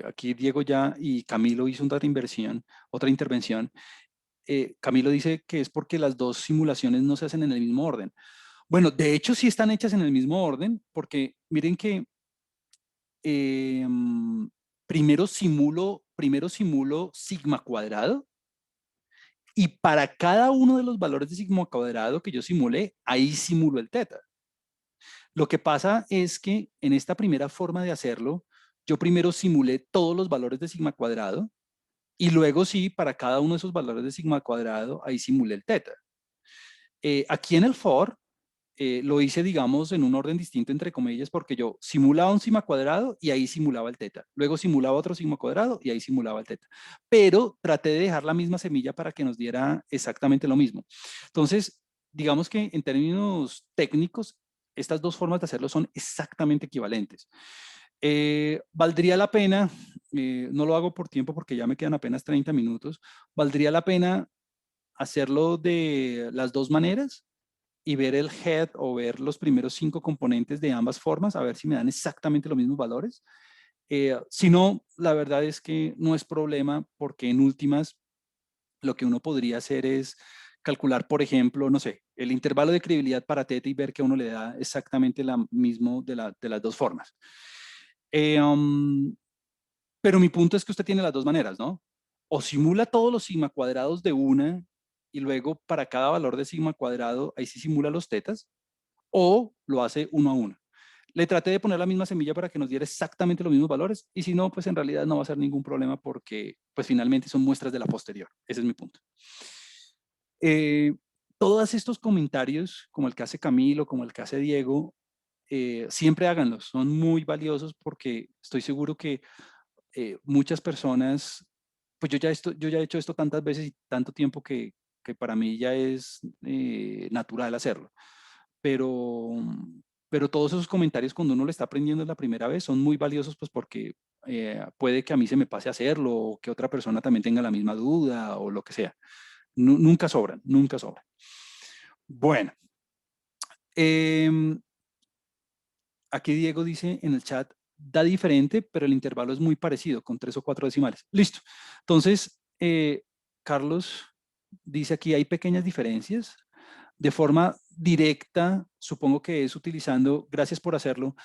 aquí Diego ya y Camilo hizo otra intervención. Camilo dice que es porque las dos simulaciones no se hacen en el mismo orden. Bueno, de hecho sí están hechas en el mismo orden, porque miren que eh, primero simulo sigma cuadrado y para cada uno de los valores de sigma cuadrado que yo simulé, ahí simulo el teta. Lo que pasa es que en esta primera forma de hacerlo, yo primero simulé todos los valores de sigma cuadrado y luego sí, para cada uno de esos valores de sigma cuadrado, ahí simulé el teta. Aquí en el for, lo hice, digamos, en un orden distinto, entre comillas, porque yo simulaba un sigma cuadrado y ahí simulaba el teta. Luego simulaba otro sigma cuadrado y ahí simulaba el teta. Pero traté de dejar la misma semilla para que nos diera exactamente lo mismo. Entonces, digamos que en términos técnicos, estas dos formas de hacerlo son exactamente equivalentes. Valdría la pena, no lo hago por tiempo porque ya me quedan apenas 30 minutos, valdría la pena hacerlo de las dos maneras y ver el head o ver los primeros 5 componentes de ambas formas, a ver si me dan exactamente los mismos valores. Si no, la verdad es que no es problema porque en últimas lo que uno podría hacer es calcular, por ejemplo, no sé, el intervalo de credibilidad para teta y ver que uno le da exactamente la mismo de las dos formas. Eh, um, pero mi punto es que usted tiene las dos maneras, ¿no? O simula todos los sigma cuadrados de una y luego para cada valor de sigma cuadrado ahí sí simula los tetas, o lo hace uno a uno. Le traté de poner la misma semilla para que nos diera exactamente los mismos valores y si no, pues en realidad no va a ser ningún problema porque pues finalmente son muestras de la posterior. Ese es mi punto. Eh, Todos estos comentarios, como el que hace Camilo, como el que hace Diego, siempre háganlos, son muy valiosos porque estoy seguro que muchas personas, pues yo ya he hecho esto tantas veces y tanto tiempo que para mí ya es natural hacerlo. Pero, pero todos esos comentarios cuando uno lo está aprendiendo la primera vez son muy valiosos pues porque puede que a mí se me pase a hacerlo o que otra persona también tenga la misma duda o lo que sea. Nunca sobran, nunca sobran. Bueno, em, aquí Diego dice en el chat, da diferente, pero el intervalo es muy parecido, con 3 o 4 decimales. Listo. Entonces, Carlos dice aquí hay pequeñas diferencias. De forma directa, supongo que es utilizando, gracias por hacerlo,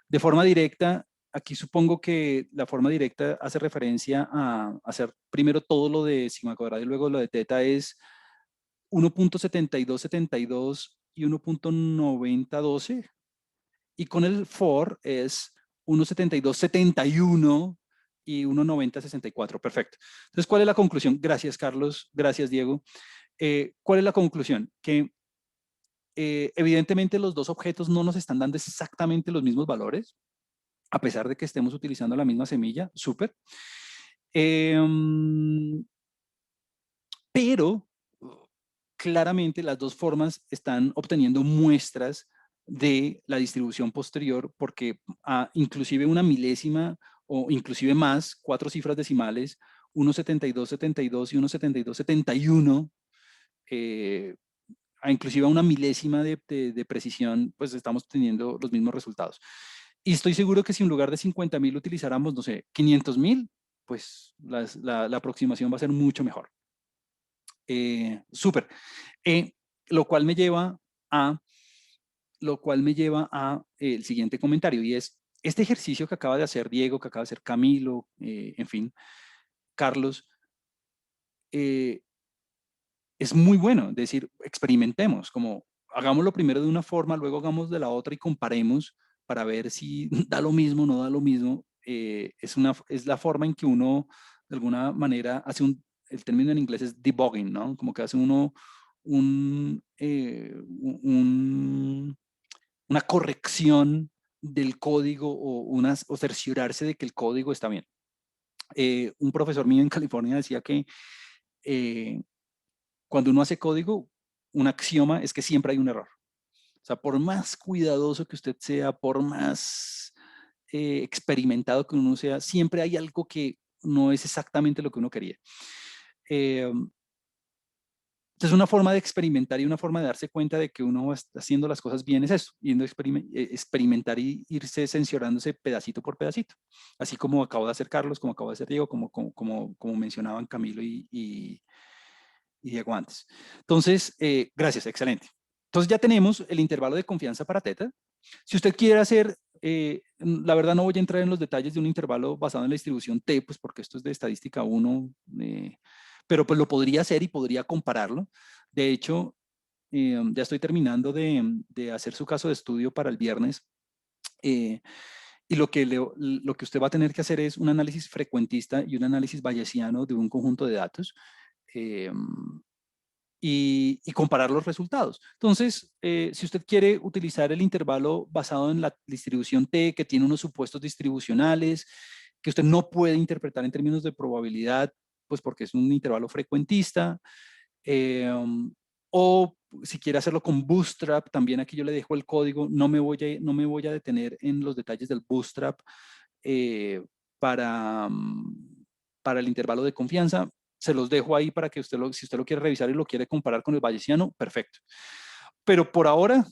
de forma directa, aquí supongo que la forma directa hace referencia a hacer primero todo lo de sigma cuadrado y luego lo de teta es 1.7272 y 1.9012 y con el for es 1.7271 y 1.9064. Perfecto. Entonces, ¿cuál es la conclusión? Gracias, Carlos. Gracias, Diego. ¿Cuál es la conclusión? Que evidentemente los dos objetos no nos están dando exactamente los mismos valores, a pesar de que estemos utilizando la misma semilla. Súper. Pero claramente las dos formas están obteniendo muestras de la distribución posterior porque inclusive una milésima o inclusive más, 4 cifras decimales, 1.7272 y 1.7271, inclusive a una milésima de precisión, pues estamos teniendo los mismos resultados. Y estoy seguro que si en lugar de 50.000 utilizáramos, no sé, 500.000, pues la aproximación va a ser mucho mejor. Súper. Eh, lo cual me lleva a, el siguiente comentario y es, este ejercicio que acaba de hacer Diego, que acaba de hacer Camilo, en fin, Carlos, es muy bueno, es decir, experimentemos, como hagámoslo primero de una forma, luego hagamos de la otra y comparemos para ver si da lo mismo o no da lo mismo. Es la forma en que uno, de alguna manera, hace el término en inglés es debugging, ¿no? Como que hace uno una corrección del código o cerciorarse de que el código está bien. Un profesor mío en California decía que eh, cuando uno hace código, un axioma es que siempre hay un error. O sea, por más cuidadoso que usted sea, por más experimentado que uno sea, siempre hay algo que no es exactamente lo que uno quería. Eh, entonces, una forma de experimentar y una forma de darse cuenta de que uno está haciendo las cosas bien es eso, yendo a experimentar y irse censurándose pedacito por pedacito. Así como acabo de hacer Carlos, como acabo de hacer Diego, como mencionaban Camilo y Diego antes. Entonces, gracias, excelente. Entonces ya tenemos el intervalo de confianza para teta. Si usted quiere hacer, la verdad no voy a entrar en los detalles de un intervalo basado en la distribución T, pues porque esto es de estadística 1, pero pues lo podría hacer y podría compararlo. De hecho, ya estoy terminando de hacer su caso de estudio para el viernes. Y lo que usted va a tener que hacer es un análisis frecuentista y un análisis bayesiano de un conjunto de datos. Eh, y comparar los resultados. Entonces, si usted quiere utilizar el intervalo basado en la distribución T, que tiene unos supuestos distribucionales, que usted no puede interpretar en términos de probabilidad, pues porque es un intervalo frecuentista, o si quiere hacerlo con Bootstrap, también aquí yo le dejo el código, no me voy a detener en los detalles del Bootstrap eh, para, para el intervalo de confianza. Se los dejo ahí para que si usted lo quiere revisar y lo quiere comparar con el bayesiano, perfecto. Pero por ahora,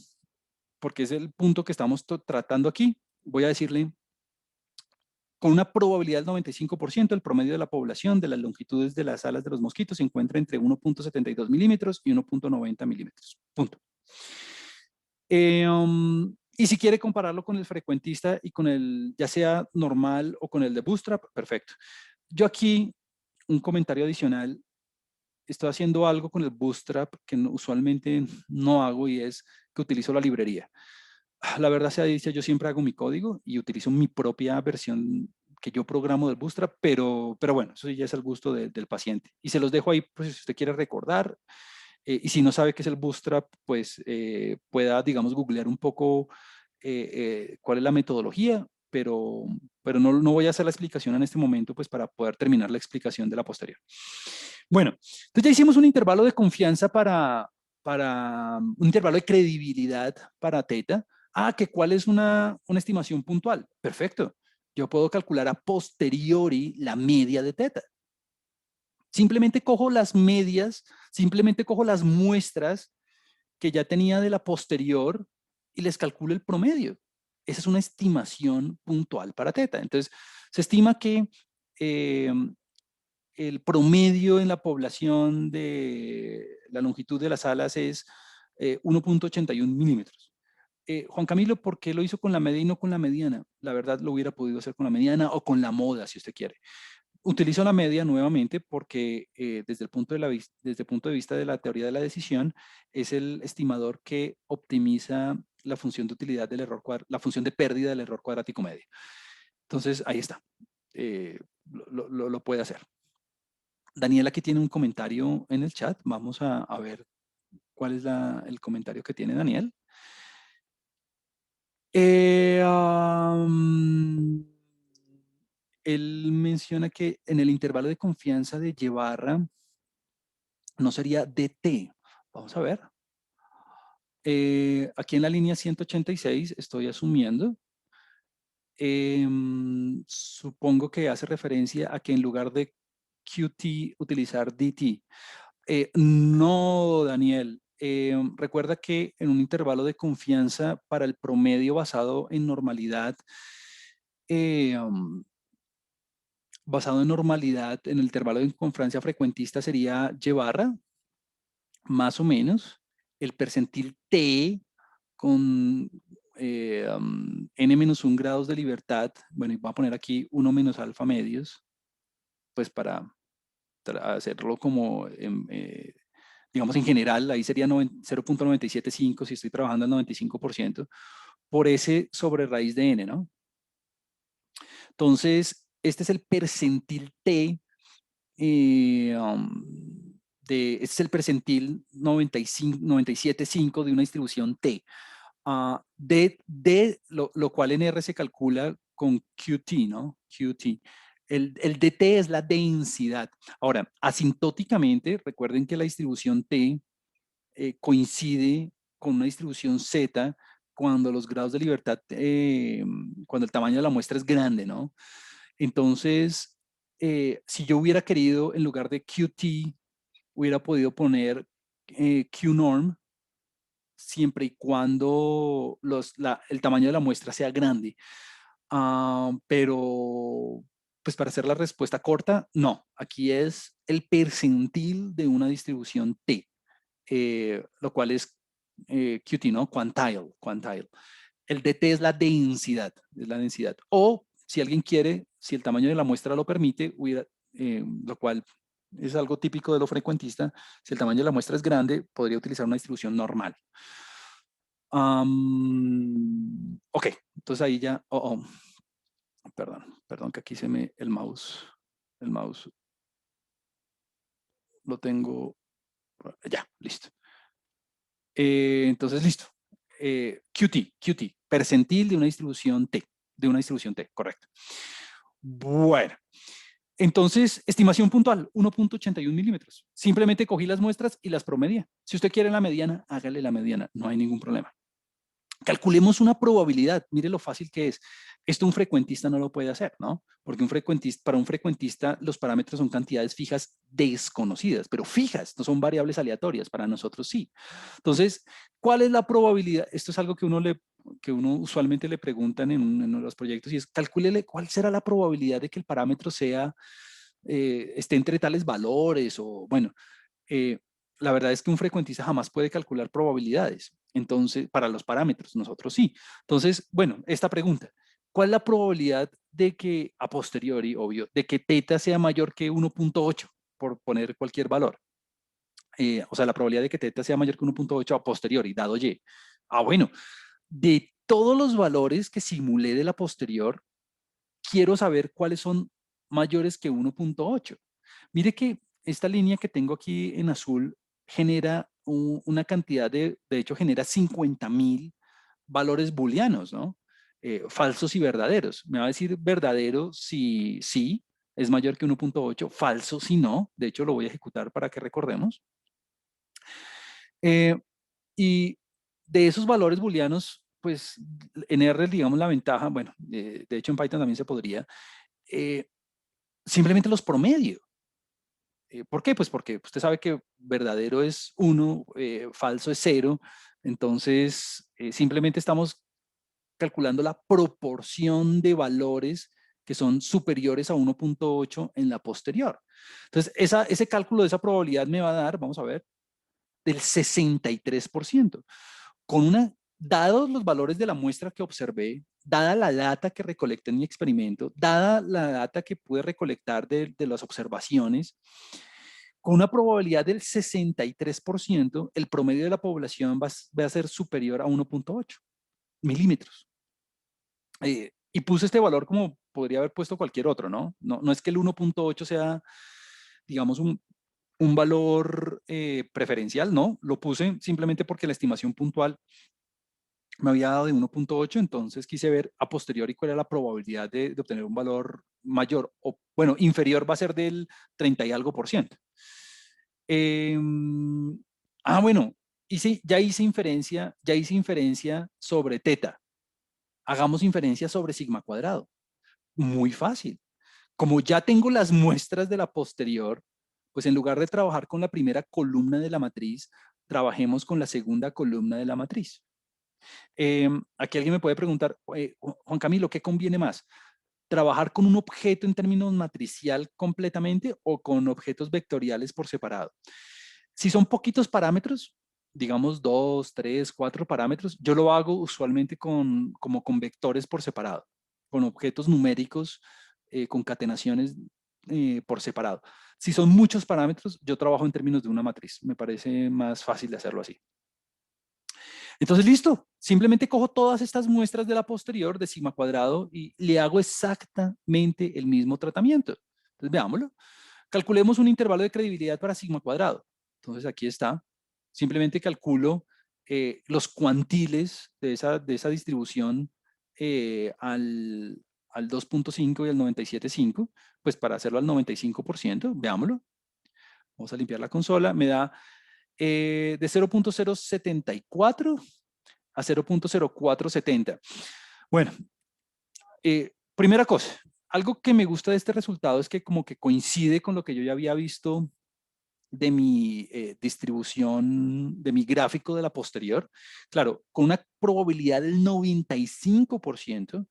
porque es el punto que estamos tratando aquí, voy a decirle, con una probabilidad del 95%, el promedio de la población de las longitudes de las alas de los mosquitos se encuentra entre 1.72 milímetros y 1.90 milímetros. Punto. Y si quiere compararlo con el frecuentista y con el, ya sea normal o con el de Bootstrap, perfecto. Yo aquí, un comentario adicional, estoy haciendo algo con el Bootstrap que usualmente no hago y es que utilizo la librería. La verdad sea dicha, yo siempre hago mi código y utilizo mi propia versión que yo programo del Bootstrap, pero bueno, eso ya es al gusto del paciente. Y se los dejo ahí, pues si usted quiere recordar, Y si no sabe qué es el bootstrap, pues pueda, digamos, googlear un poco cuál es la metodología, pero no voy a hacer la explicación en este momento, pues para poder terminar la explicación de la posterior. Bueno, entonces ya hicimos un intervalo de confianza para un intervalo de credibilidad para teta. Que cuál es una estimación puntual. Perfecto. Yo puedo calcular a posteriori la media de teta. Simplemente cojo las medias, simplemente cojo las muestras que ya tenía de la posterior y les calculo el promedio. Esa es una estimación puntual para teta. Entonces, se estima que eh, el promedio en la población de la longitud de las alas es 1.81 milímetros. Juan Camilo, ¿por qué lo hizo con la media y no con la mediana? La verdad lo hubiera podido hacer con la mediana o con la moda, si usted quiere. Utilizo la media nuevamente porque desde el punto de vista de la teoría de la decisión, es el estimador que optimiza la función de utilidad del error, la función de pérdida del error cuadrático medio. Entonces, ahí está. Lo puede hacer. Daniel aquí tiene un comentario en el chat. Vamos a ver cuál es el comentario que tiene Daniel. Él menciona que en el intervalo de confianza de Guevara no sería DT. Vamos a ver. Aquí en la línea 186 estoy asumiendo. Supongo que hace referencia a que en lugar de QT utilizar DT. No, Daniel. Recuerda que en un intervalo de confianza para el promedio basado en normalidad, eh, um, en el intervalo de confianza frecuentista sería Y barra, más o menos, el percentil T con n-1 grados de libertad. Bueno, y voy a poner aquí 1 menos alfa medios, pues para hacerlo como digamos en general, ahí sería 0.975 si estoy trabajando al 95%, por S sobre raíz de n, ¿no? Entonces, este es el percentil T, este es el percentil 97.5 de una distribución T. Lo cual en R se calcula con QT, ¿no? QT. El DT es la densidad. Ahora, asintóticamente, recuerden que la distribución T coincide con una distribución Z cuando los grados de libertad, cuando el tamaño de la muestra es grande, ¿no? Entonces, si yo hubiera querido, en lugar de QT, hubiera podido poner QNorm, siempre y cuando el tamaño de la muestra sea grande. Pero, pues para hacer la respuesta corta, no. Aquí es el percentil de una distribución T, lo cual es QT, ¿no? Quantile. El DT es la densidad, O, si alguien quiere, si el tamaño de la muestra lo permite, lo cual es algo típico de lo frecuentista, si el tamaño de la muestra es grande, podría utilizar una distribución normal. Ok, entonces ahí ya, perdón que aquí el mouse lo tengo, ya, listo. Entonces, listo. QT, percentil de una distribución T, correcto. Bueno, entonces, estimación puntual, 1.81 milímetros. Simplemente cogí las muestras y las promedié. Si usted quiere la mediana, hágale la mediana, no hay ningún problema. Calculemos una probabilidad, mire lo fácil que es. Esto un frecuentista no lo puede hacer, ¿no? Porque para un frecuentista los parámetros son cantidades fijas desconocidas, pero fijas, no son variables aleatorias, para nosotros sí. Entonces, ¿cuál es la probabilidad? Esto es algo que uno usualmente le preguntan en los proyectos y es, calcúlele cuál será la probabilidad de que el parámetro esté entre tales valores o, bueno, eh, la verdad es que un frecuentista jamás puede calcular probabilidades. Entonces, para los parámetros, nosotros sí. Entonces, bueno, esta pregunta, ¿cuál es la probabilidad de que, a posteriori, obvio, de que teta sea mayor que 1.8, por poner cualquier valor? O sea, la probabilidad de que teta sea mayor que 1.8 a posteriori, dado y. Bueno, de todos los valores que simulé de la posterior, quiero saber cuáles son mayores que 1.8. Mire que esta línea que tengo aquí en azul genera una cantidad de hecho genera 50.000 valores booleanos, ¿no? Falsos y verdaderos. Me va a decir verdadero si sí es mayor que 1.8, falso si no. De hecho, lo voy a ejecutar para que recordemos. Eh, y de esos valores booleanos, pues en R, digamos, la ventaja, bueno, de hecho en Python también se podría, eh, simplemente los promedio. ¿Por qué? Pues porque usted sabe que verdadero es 1, falso es 0, entonces simplemente estamos calculando la proporción de valores que son superiores a 1.8 en la posterior. Entonces, ese cálculo de esa probabilidad me va a dar, vamos a ver, del 63%. Dados los valores de la muestra que observé, dada la data que recolecté en mi experimento, dada la data que pude recolectar de las observaciones, con una probabilidad del 63%, el promedio de la población va a ser superior a 1.8 milímetros. Y puse este valor como podría haber puesto cualquier otro, ¿no? No es que el 1.8 sea, digamos, un valor preferencial, no, lo puse simplemente porque la estimación puntual me había dado de 1.8, entonces quise ver a posteriori cuál era la probabilidad de obtener un valor mayor, o bueno, inferior va a ser del 30 y algo por ciento. Bueno, ya hice inferencia sobre teta. Hagamos inferencia sobre sigma cuadrado. Muy fácil. Como ya tengo las muestras de la posterior, pues en lugar de trabajar con la primera columna de la matriz, trabajemos con la segunda columna de la matriz. Aquí alguien me puede preguntar, Juan Camilo, ¿qué conviene más? ¿Trabajar con un objeto en términos matricial completamente o con objetos vectoriales por separado? Si son poquitos parámetros, digamos 2, 3, 4 parámetros, yo lo hago usualmente como con vectores por separado, con objetos numéricos, concatenaciones por separado. Si son muchos parámetros, yo trabajo en términos de una matriz. Me parece más fácil de hacerlo así. Entonces, listo. Simplemente cojo todas estas muestras de la posterior de sigma cuadrado y le hago exactamente el mismo tratamiento. Entonces, veámoslo. Calculemos un intervalo de credibilidad para sigma cuadrado. Entonces, aquí está. Simplemente calculo los cuantiles de esa distribución al 2.5 y al 97.5, pues para hacerlo al 95%, veámoslo. Vamos a limpiar la consola. Me da de 0.074 a 0.0470. Bueno, primera cosa, algo que me gusta de este resultado es que como que coincide con lo que yo ya había visto de mi distribución, de mi gráfico de la posterior. Claro, con una probabilidad del 95%,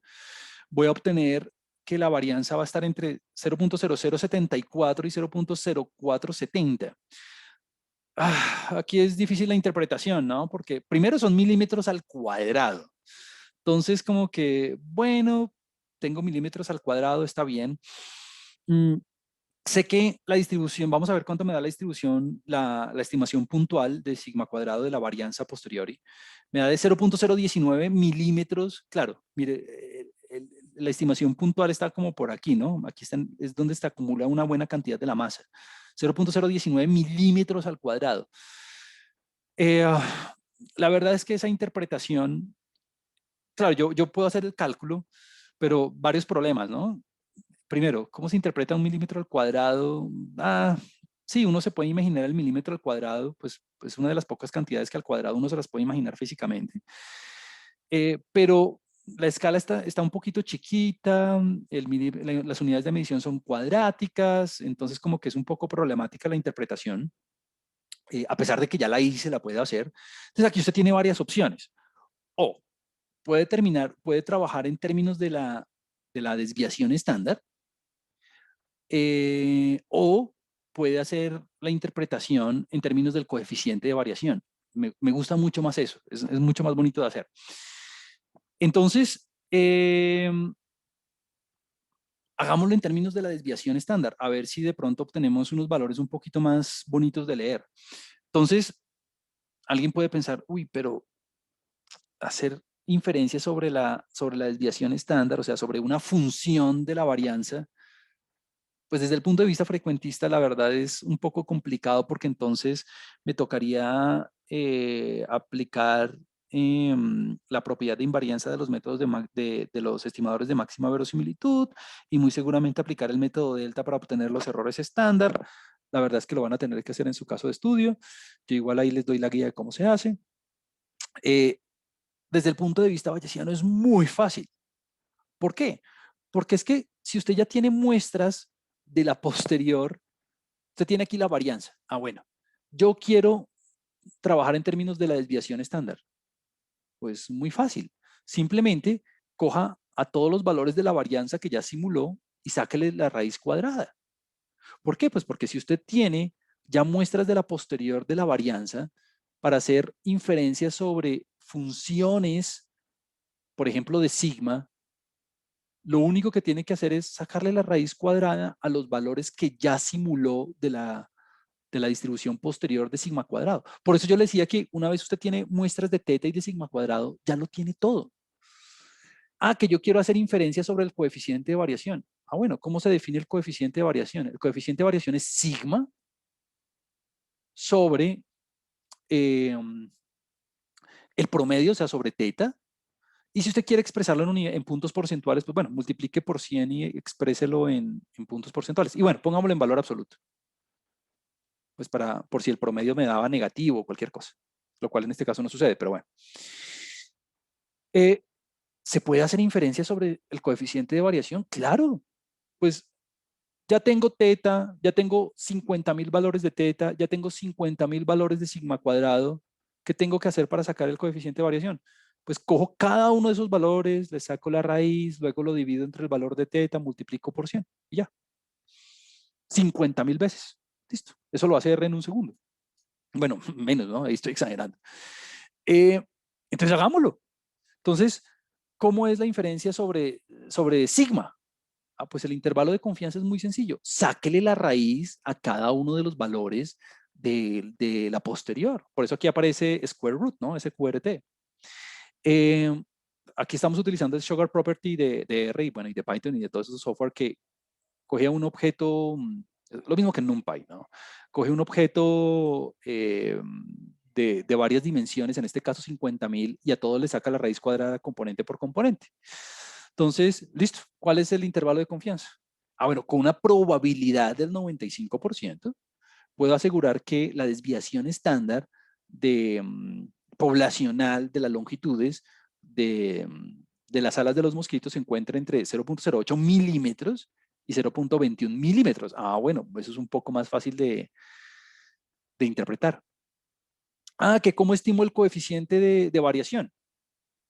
voy a obtener que la varianza va a estar entre 0.0074 y 0.0470. Aquí es difícil la interpretación, ¿no? Porque primero son milímetros al cuadrado. Entonces, como que, bueno, tengo milímetros al cuadrado, está bien. Sé que la distribución, vamos a ver cuánto me da la distribución, la estimación puntual de sigma cuadrado de la varianza posteriori. Me da de 0.019 milímetros. Claro, mire, la estimación puntual está como por aquí, ¿no? Aquí es donde se acumula una buena cantidad de la masa. 0.019 milímetros al cuadrado. Eh, la verdad es que esa interpretación, claro, yo puedo hacer el cálculo, pero varios problemas, ¿no? Primero, ¿cómo se interpreta un milímetro al cuadrado? Sí, uno se puede imaginar el milímetro al cuadrado, pues es una de las pocas cantidades que al cuadrado uno se las puede imaginar físicamente. Pero la escala está un poquito chiquita, las unidades de medición son cuadráticas, entonces como que es un poco problemática la interpretación, a pesar de que ya la hice, la puede hacer. Entonces aquí usted tiene varias opciones. O puede trabajar en términos de la desviación estándar, o puede hacer la interpretación en términos del coeficiente de variación. Me gusta mucho más eso, es mucho más bonito de hacer. Entonces, hagámoslo en términos de la desviación estándar, a ver si de pronto obtenemos unos valores un poquito más bonitos de leer. Entonces, alguien puede pensar, uy, pero hacer inferencia sobre la desviación estándar, o sea, sobre una función de la varianza, Pues desde el punto de vista frecuentista, la verdad es un poco complicado porque entonces me tocaría aplicar la propiedad de invarianza de los métodos de los estimadores de máxima verosimilitud y muy seguramente aplicar el método delta para obtener los errores estándar. La verdad es que lo van a tener que hacer en su caso de estudio. Yo igual ahí les doy la guía de cómo se hace. Eh, Desde el punto de vista bayesiano es muy fácil. ¿Por qué? Porque es que si usted ya tiene muestras de la posterior, usted tiene aquí la varianza. Ah, bueno, yo quiero trabajar en términos de la desviación estándar. Pues muy fácil. Simplemente coja a todos los valores de la varianza que ya simuló y sáquele la raíz cuadrada. ¿Por qué? Pues porque si usted tiene ya muestras de la posterior de la varianza para hacer inferencias sobre funciones, por ejemplo, de sigma, lo único que tiene que hacer es sacarle la raíz cuadrada a los valores que ya simuló de la distribución posterior de sigma cuadrado. Por eso yo le decía que una vez usted tiene muestras de teta y de sigma cuadrado, ya lo tiene todo. Ah, que yo quiero hacer inferencia sobre el coeficiente de variación. Ah, bueno, ¿cómo se define el coeficiente de variación? El coeficiente de variación es sigma sobre eh, el promedio, o sea, sobre teta. Y si usted quiere expresarlo en puntos porcentuales, pues bueno, multiplique por 100 y expréselo en puntos porcentuales. Y bueno, pongámoslo en valor absoluto. Pues por si el promedio me daba negativo o cualquier cosa, lo cual en este caso no sucede, pero bueno. Eh, ¿Se puede hacer inferencia sobre el coeficiente de variación? Claro, pues ya tengo teta, ya tengo 50.000 valores de teta, ya tengo 50.000 valores de sigma cuadrado. ¿Qué tengo que hacer para sacar el coeficiente de variación? Pues cojo cada uno de esos valores, le saco la raíz, luego lo divido entre el valor de teta, multiplico por 100 y ya. 50.000 veces. Listo. Eso lo hace R en un segundo. Bueno, menos, ¿no? Ahí estoy exagerando. Eh, entonces hagámoslo. Entonces, ¿cómo es la inferencia sobre sigma? Ah, pues el intervalo de confianza es muy sencillo. Sáquele la raíz a cada uno de los valores de la posterior. Por eso aquí aparece square root, ¿no? SQRT. Eh, Aquí estamos utilizando el Sugar Property de R y, bueno, y de Python y de todos esos software que cogía un objeto, lo mismo que en NumPy, ¿no? Coge un objeto de varias dimensiones, en este caso 50.000, y a todos le saca la raíz cuadrada componente por componente. Entonces, listo. ¿Cuál es el intervalo de confianza? Ah, bueno, con una probabilidad del 95%, puedo asegurar que la desviación estándar de, poblacional de las longitudes de las alas de los mosquitos se encuentra entre 0.08 milímetros y 0.21 milímetros. Ah, bueno, eso es un poco más fácil de interpretar. Ah, que cómo estimo el coeficiente de variación.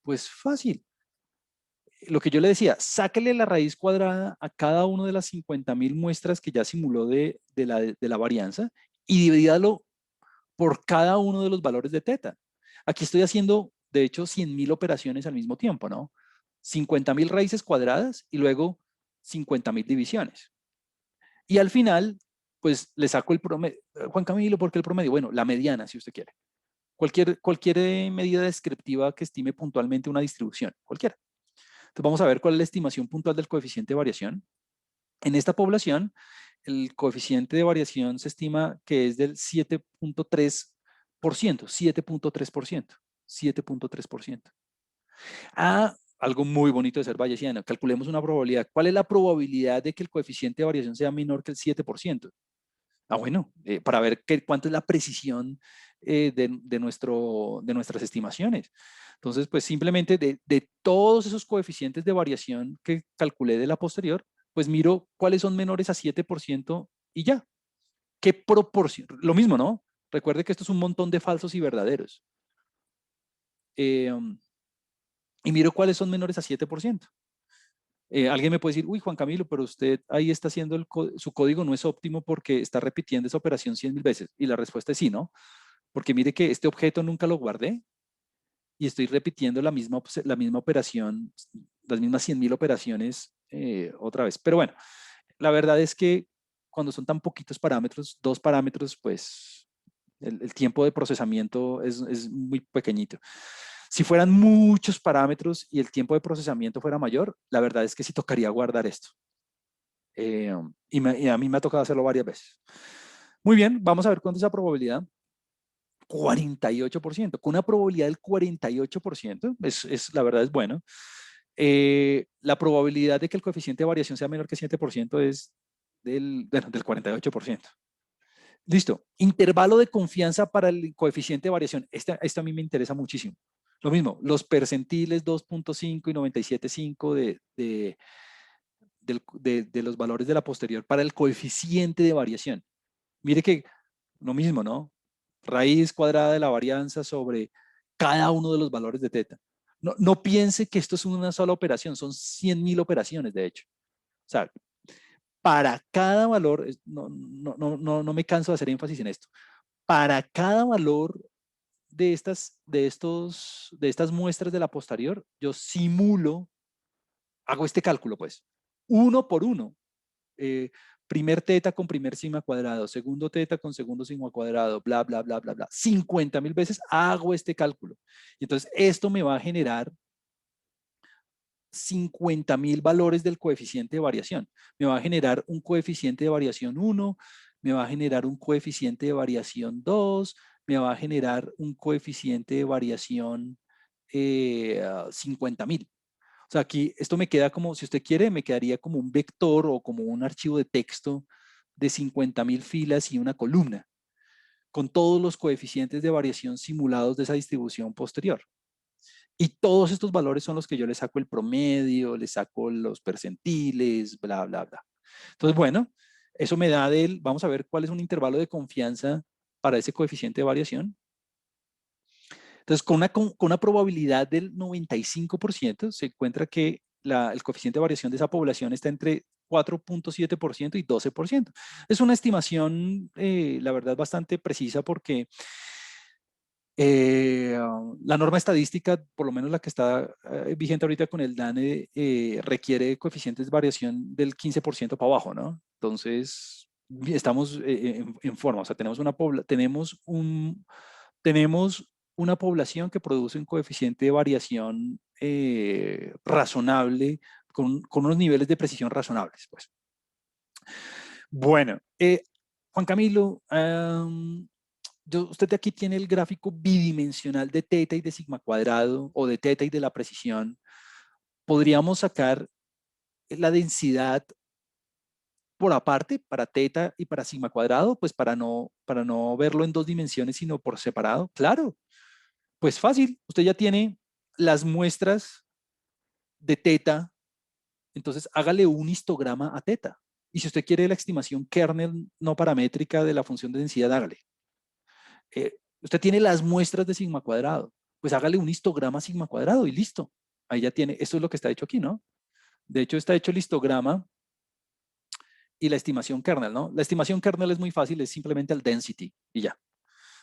Pues fácil. Lo que yo le decía, sáquele la raíz cuadrada a cada una de las 50.000 muestras que ya simuló de la varianza y divídalo por cada uno de los valores de teta. Aquí estoy haciendo, de hecho, 100.000 operaciones al mismo tiempo, ¿no? 50.000 raíces cuadradas y luego 50.000 divisiones. Y al final, pues le saco el promedio. Juan Camilo, ¿por qué el promedio? Bueno, la mediana, si usted quiere. Cualquier medida descriptiva que estime puntualmente una distribución, cualquiera. Entonces vamos a ver cuál es la estimación puntual del coeficiente de variación. En esta población, el coeficiente de variación se estima que es del 7.3%, 7.3%, 7.3%. Ah, algo muy bonito de ser bayesiano. Calculemos una probabilidad. ¿Cuál es la probabilidad de que el coeficiente de variación sea menor que el 7%? Ah, bueno, para ver cuánto es la precisión de nuestras estimaciones. Entonces, pues simplemente de todos esos coeficientes de variación que calculé de la posterior, pues miro cuáles son menores a 7% y ya. ¿Qué proporción? Lo mismo, ¿no? Recuerde que esto es un montón de falsos y verdaderos. Y miro cuáles son menores a 7%. Alguien me puede decir, uy, Juan Camilo, pero usted ahí está haciendo su código no es óptimo porque está repitiendo esa operación 100.000 veces. Y la respuesta es sí, ¿no? Porque mire que este objeto nunca lo guardé y estoy repitiendo la misma operación, las mismas 100.000 operaciones otra vez. Pero bueno, la verdad es que cuando son tan poquitos parámetros, 2 parámetros, pues el tiempo de procesamiento es muy pequeñito. Si fueran muchos parámetros y el tiempo de procesamiento fuera mayor, la verdad es que sí tocaría guardar esto. Y a mí me ha tocado hacerlo varias veces. Muy bien, vamos a ver cuánto es la probabilidad. 48%, con una probabilidad del 48%, la verdad es bueno. La probabilidad de que el coeficiente de variación sea menor que 7% es del 48%. Listo. Intervalo de confianza para el coeficiente de variación. Esta a mí me interesa muchísimo. Lo mismo, los percentiles 2.5 y 97.5 de los valores de la posterior para el coeficiente de variación. Mire que lo mismo, ¿no? Raíz cuadrada de la varianza sobre cada uno de los valores de teta. No piense que esto es una sola operación, son 100.000 operaciones, de hecho. O sea, para cada valor, no me canso de hacer énfasis en esto, para cada valor de estas muestras de la posterior, yo simulo, hago este cálculo, pues, uno por uno. Eh, primer teta con primer sigma cuadrado, segundo teta con segundo sigma cuadrado, bla, bla, bla, bla, bla. 50.000 veces hago este cálculo. Y entonces esto me va a generar 50.000 valores del coeficiente de variación. Me va a generar un coeficiente de variación 1, me va a generar un coeficiente de variación 2, me va a generar un coeficiente de variación 50.000. O sea, aquí esto me queda como, si usted quiere, me quedaría como un vector o como un archivo de texto de 50.000 filas y una columna, con todos los coeficientes de variación simulados de esa distribución posterior. Y todos estos valores son los que yo le saco el promedio, le saco los percentiles, bla, bla, bla. Entonces, bueno, eso me da vamos a ver cuál es un intervalo de confianza para ese coeficiente de variación. Entonces, con una probabilidad del 95%, se encuentra que el coeficiente de variación de esa población está entre 4.7% y 12%. Es una estimación, la verdad, bastante precisa porque la norma estadística, por lo menos la que está vigente ahorita con el DANE, requiere coeficientes de variación del 15% para abajo, ¿no? Entonces, estamos en forma, o sea, tenemos una población que produce un coeficiente de variación razonable, con unos niveles de precisión razonables, pues. Bueno, Juan Camilo, usted aquí tiene el gráfico bidimensional de teta y de sigma cuadrado, o de teta y de la precisión. Podríamos sacar la densidad por aparte para teta y para sigma cuadrado, pues para no verlo en dos dimensiones, sino por separado. Claro, pues fácil. Usted ya tiene las muestras de teta, entonces hágale un histograma a teta. Y si usted quiere la estimación kernel no paramétrica de la función de densidad, hágale. Usted tiene las muestras de sigma cuadrado, pues hágale un histograma sigma cuadrado y listo. Ahí ya tiene, esto es lo que está hecho aquí, ¿no? De hecho, está hecho el histograma y la estimación kernel, ¿no? La estimación kernel es muy fácil, es simplemente el density y ya.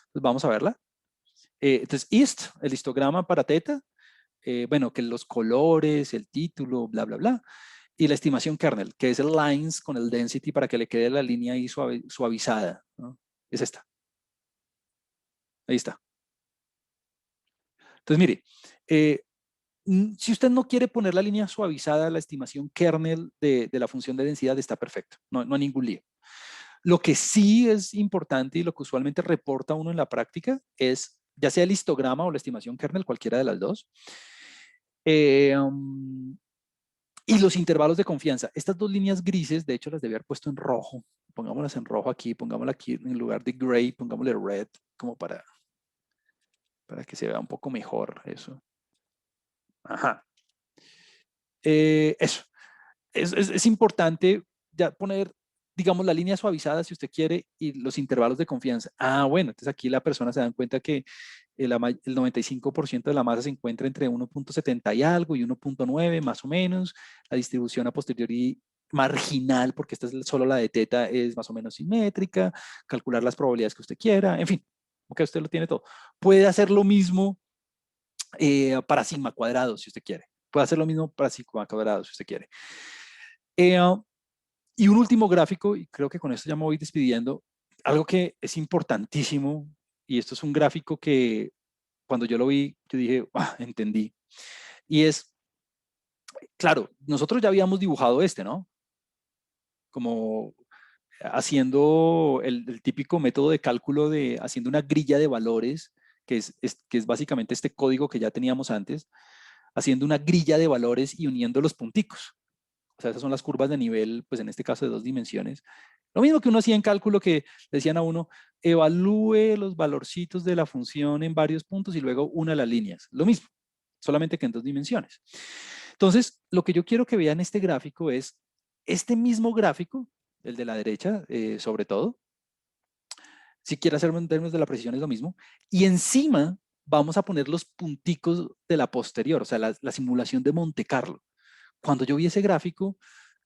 Entonces vamos a verla. Entonces, el histograma para teta, bueno, que los colores, el título, bla, bla, bla. Y la estimación kernel, que es el lines con el density para que le quede la línea ahí suavizada, ¿no? Es esta. Ahí está. Entonces, mire, si usted no quiere poner la línea suavizada, la estimación kernel de la función de densidad está perfecto, no hay ningún lío. Lo que sí es importante y lo que usualmente reporta uno en la práctica es, ya sea el histograma o la estimación kernel, cualquiera de las dos, y los intervalos de confianza. Estas dos líneas grises, de hecho, las debía haber puesto en rojo. Pongámoslas en rojo aquí, pongámoslas aquí en lugar de gray, pongámosle red, como para que se vea un poco mejor eso. Ajá. Eso. Es importante ya poner, digamos, la línea suavizada si usted quiere y los intervalos de confianza. Ah, bueno, entonces aquí la persona se da cuenta que el 95% de la masa se encuentra entre 1.70 y algo y 1.9 más o menos. La distribución a posteriori marginal, porque esta es solo la de teta, es más o menos simétrica. Calcular las probabilidades que usted quiera. En fin, porque usted lo tiene todo. Puede hacer lo mismo para sigma cuadrado si usted quiere. Puede hacer lo mismo para sigma cuadrado si usted quiere. Y un último gráfico, y creo que con esto ya me voy despidiendo, algo que es importantísimo, y esto es un gráfico que cuando yo lo vi, yo dije, ah, entendí. Y es, claro, nosotros ya habíamos dibujado este, ¿no? como haciendo el típico método de cálculo de haciendo una grilla de valores, que es básicamente este código que ya teníamos antes, haciendo una grilla de valores y uniendo los punticos. O sea, esas son las curvas de nivel, pues en este caso de 2 dimensiones. Lo mismo que uno hacía en cálculo, que le decían a uno, evalúe los valorcitos de la función en varios puntos y luego una las líneas. Lo mismo, solamente que en 2 dimensiones. Entonces, lo que yo quiero que vean en este gráfico es este mismo gráfico, el de la derecha, sobre todo. Si quiere hacerlo en términos de la precisión es lo mismo. Y encima vamos a poner los punticos de la posterior, o sea, la simulación de Monte Carlo. Cuando yo vi ese gráfico,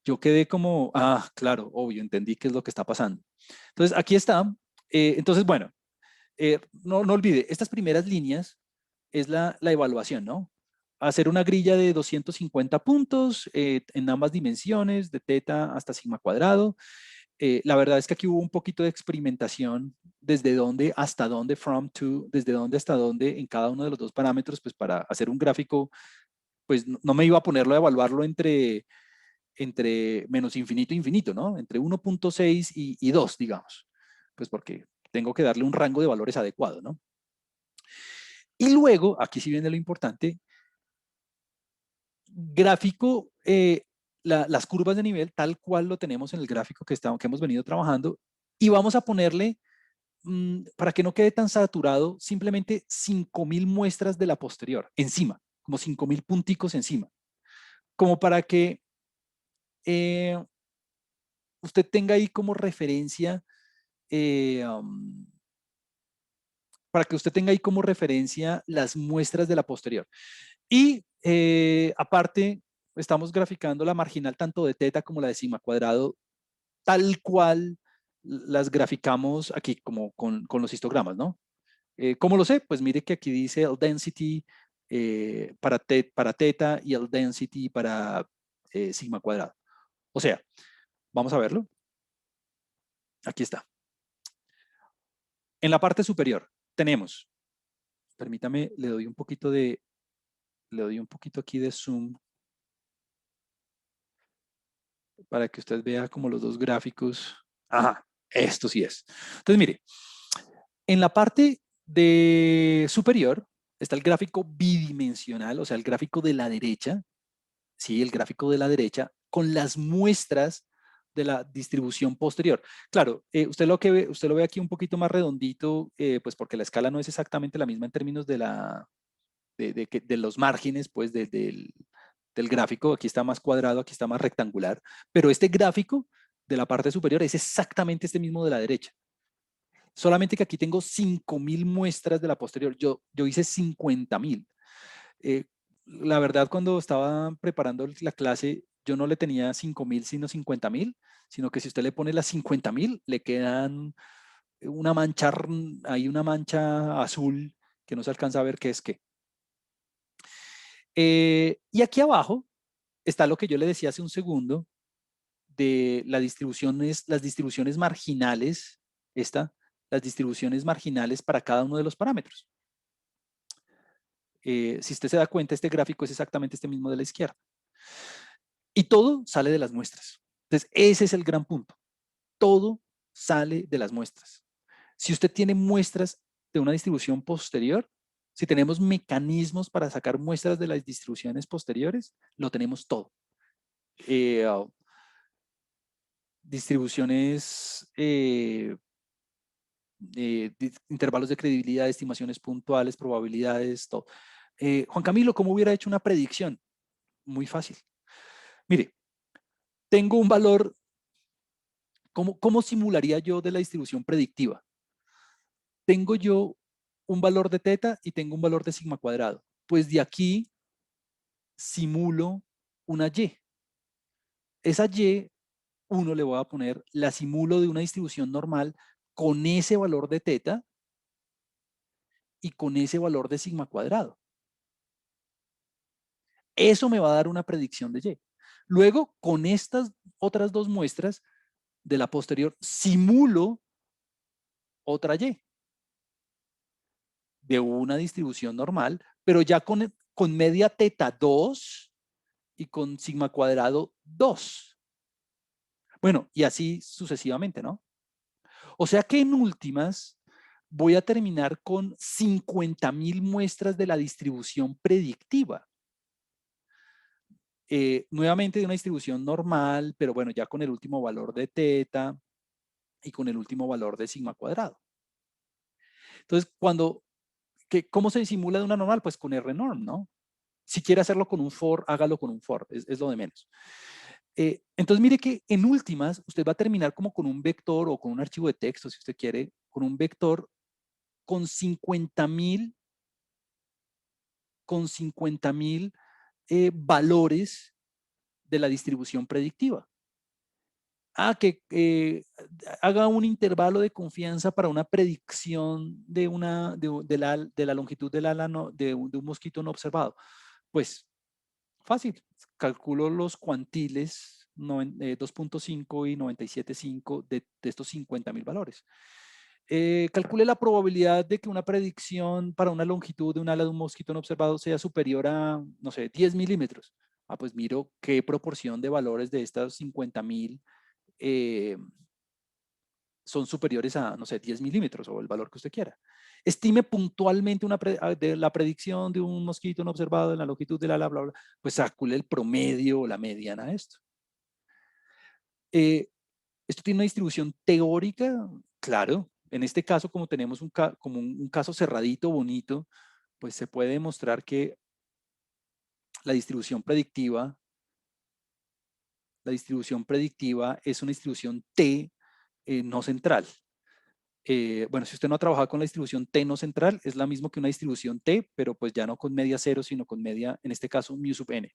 yo quedé como, ah, claro, obvio, entendí qué es lo que está pasando. Entonces, aquí está. Entonces, bueno, no olvide, estas primeras líneas es la evaluación, ¿no? Hacer una grilla de 250 puntos en ambas dimensiones, de teta hasta sigma cuadrado. La verdad es que aquí hubo un poquito de experimentación desde dónde hasta dónde, from to, desde dónde hasta dónde en cada uno de los dos parámetros, pues para hacer un gráfico, pues no me iba a ponerlo a evaluarlo entre menos infinito e infinito, ¿no? Entre 1.6 y 2, digamos, pues porque tengo que darle un rango de valores adecuado, ¿no? Y luego, aquí sí viene lo importante, gráfico, las curvas de nivel tal cual lo tenemos en el gráfico que hemos venido trabajando y vamos a ponerle, para que no quede tan saturado, simplemente 5.000 muestras de la posterior encima, como 5.000 punticos encima, como eh, usted tenga ahí como referencia, eh, um, para que usted tenga ahí como referencia las muestras de la posterior. Y aparte, estamos graficando la marginal tanto de teta como la de sigma cuadrado, tal cual las graficamos aquí como con los histogramas, ¿no? ¿Cómo lo sé? Pues mire que aquí dice el density para teta y el density para sigma cuadrado. O sea, vamos a verlo. Aquí está. En la parte superior tenemos, permítame, le doy un poquito aquí de zoom para que usted vea como los dos gráficos. Ajá, esto sí es. Entonces, mire, en la parte de superior está el gráfico bidimensional, o sea, el gráfico de la derecha, sí, el gráfico de la derecha, con las muestras de la distribución posterior. Claro, usted lo ve aquí un poquito más redondito, pues porque la escala no es exactamente la misma en términos de los márgenes, pues del gráfico. Aquí está más cuadrado, aquí está más rectangular, pero este gráfico de la parte superior es exactamente este mismo de la derecha. Solamente que aquí tengo 5.000 muestras de la posterior. Yo hice 50.000. La verdad, cuando estaba preparando la clase, yo no le tenía 5.000, sino 50.000, sino que si usted le pone las 50.000, le quedan una mancha, hay una mancha azul que no se alcanza a ver qué es qué. Y aquí abajo está lo que yo le decía hace un segundo de las distribuciones marginales, las distribuciones marginales para cada uno de los parámetros. Si usted se da cuenta, este gráfico es exactamente este mismo de la izquierda. Y todo sale de las muestras. Entonces, ese es el gran punto. Todo sale de las muestras. Si usted tiene muestras de una distribución posterior, si tenemos mecanismos para sacar muestras de las distribuciones posteriores, lo tenemos todo. Distribuciones, intervalos de credibilidad, estimaciones puntuales, probabilidades, todo. Juan Camilo, ¿cómo hubiera hecho una predicción? Muy fácil. Mire, tengo un valor, ¿cómo simularía yo de la distribución predictiva? Tengo yo un valor de teta y tengo un valor de sigma cuadrado. Pues de aquí simulo una y. Esa y, uno le voy a poner, la simulo de una distribución normal con ese valor de teta y con ese valor de sigma cuadrado. Eso me va a dar una predicción de y. Luego, con estas otras dos muestras de la posterior, simulo otra y de una distribución normal, pero ya con media teta 2 y con sigma cuadrado 2. Bueno, y así sucesivamente, ¿no? O sea que en últimas voy a terminar con 50.000 muestras de la distribución predictiva. Nuevamente de una distribución normal, pero bueno, ya con el último valor de teta y con el último valor de sigma cuadrado. Entonces, ¿cómo se simula de una normal? Pues con RNorm, ¿no? Si quiere hacerlo con un for, hágalo con un for, es lo de menos. Entonces, mire que en últimas, usted va a terminar como con un vector o con un archivo de texto, si usted quiere, con un vector con 50.000 valores de la distribución predictiva. Que haga un intervalo de confianza para una predicción de la longitud del ala de un mosquito no observado. Pues fácil, calculo los cuantiles 2.5 y 97.5 de estos 50.000 valores. Calcule la probabilidad de que una predicción para una longitud de un ala de un mosquito no observado sea superior a, no sé, 10 milímetros. Pues miro qué proporción de valores de estas 50.000 son superiores a, no sé, 10 milímetros o el valor que usted quiera. Estime puntualmente de la predicción de un mosquito no observado en la longitud del ala, bla, bla, pues calcule el promedio o la mediana de esto. ¿Esto tiene una distribución teórica? Claro. En este caso, como tenemos como un caso cerradito, bonito, pues se puede demostrar que la distribución predictiva es una distribución T no central. Bueno, si usted no ha trabajado con la distribución T no central, es la misma que una distribución T, pero pues ya no con media cero, sino con media, en este caso, mu sub n.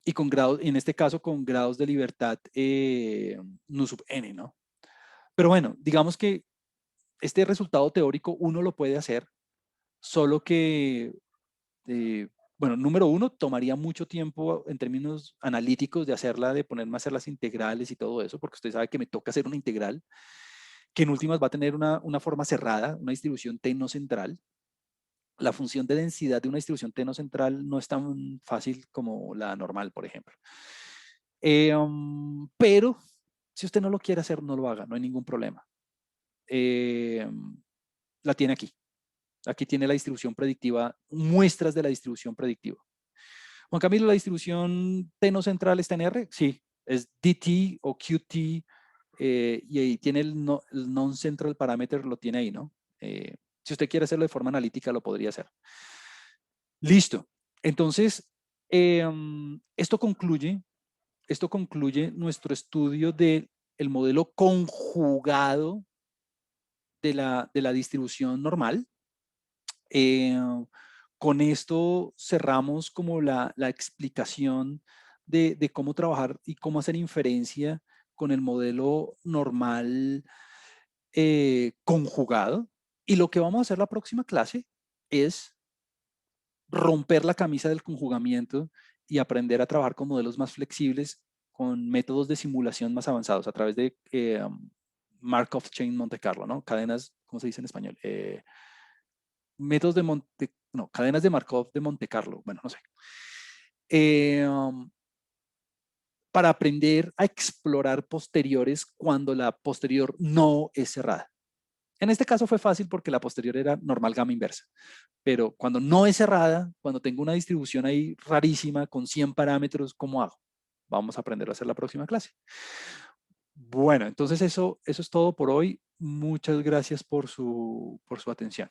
Y con grados, en este caso, con grados de libertad nu sub n, ¿no? Pero bueno, digamos que este resultado teórico uno lo puede hacer, solo que, bueno, número uno, tomaría mucho tiempo en términos analíticos de hacerla, de ponerme a hacer las integrales y todo eso, porque usted sabe que me toca hacer una integral, que en últimas va a tener una forma cerrada, una distribución T no central. La función de densidad de una distribución T no central no es tan fácil como la normal, por ejemplo. Pero si usted no lo quiere hacer, no lo haga, no hay ningún problema. La tiene aquí. Aquí tiene la distribución predictiva, muestras de la distribución predictiva. Juan Camilo, ¿la distribución T no central está en R? Sí, es DT o QT, y ahí tiene el non-central parameter, lo tiene ahí, ¿no? Si usted quiere hacerlo de forma analítica, lo podría hacer. Listo. Entonces, esto concluye nuestro estudio del modelo conjugado de la distribución normal. Con esto cerramos como la explicación de cómo trabajar y cómo hacer inferencia con el modelo normal conjugado. Y lo que vamos a hacer la próxima clase es romper la camisa del conjugamiento y aprender a trabajar con modelos más flexibles, con métodos de simulación más avanzados a través de Markov Chain Monte Carlo, ¿no? Cadenas, ¿cómo se dice en español? Métodos cadenas de Markov de Monte Carlo, bueno, no sé. Para aprender a explorar posteriores cuando la posterior no es cerrada. En este caso fue fácil porque la posterior era normal gamma inversa, pero cuando no es cerrada, cuando tengo una distribución ahí rarísima con 100 parámetros, ¿cómo hago? Vamos a aprender a hacer la próxima clase. Bueno, entonces eso es todo por hoy. Muchas gracias por su atención.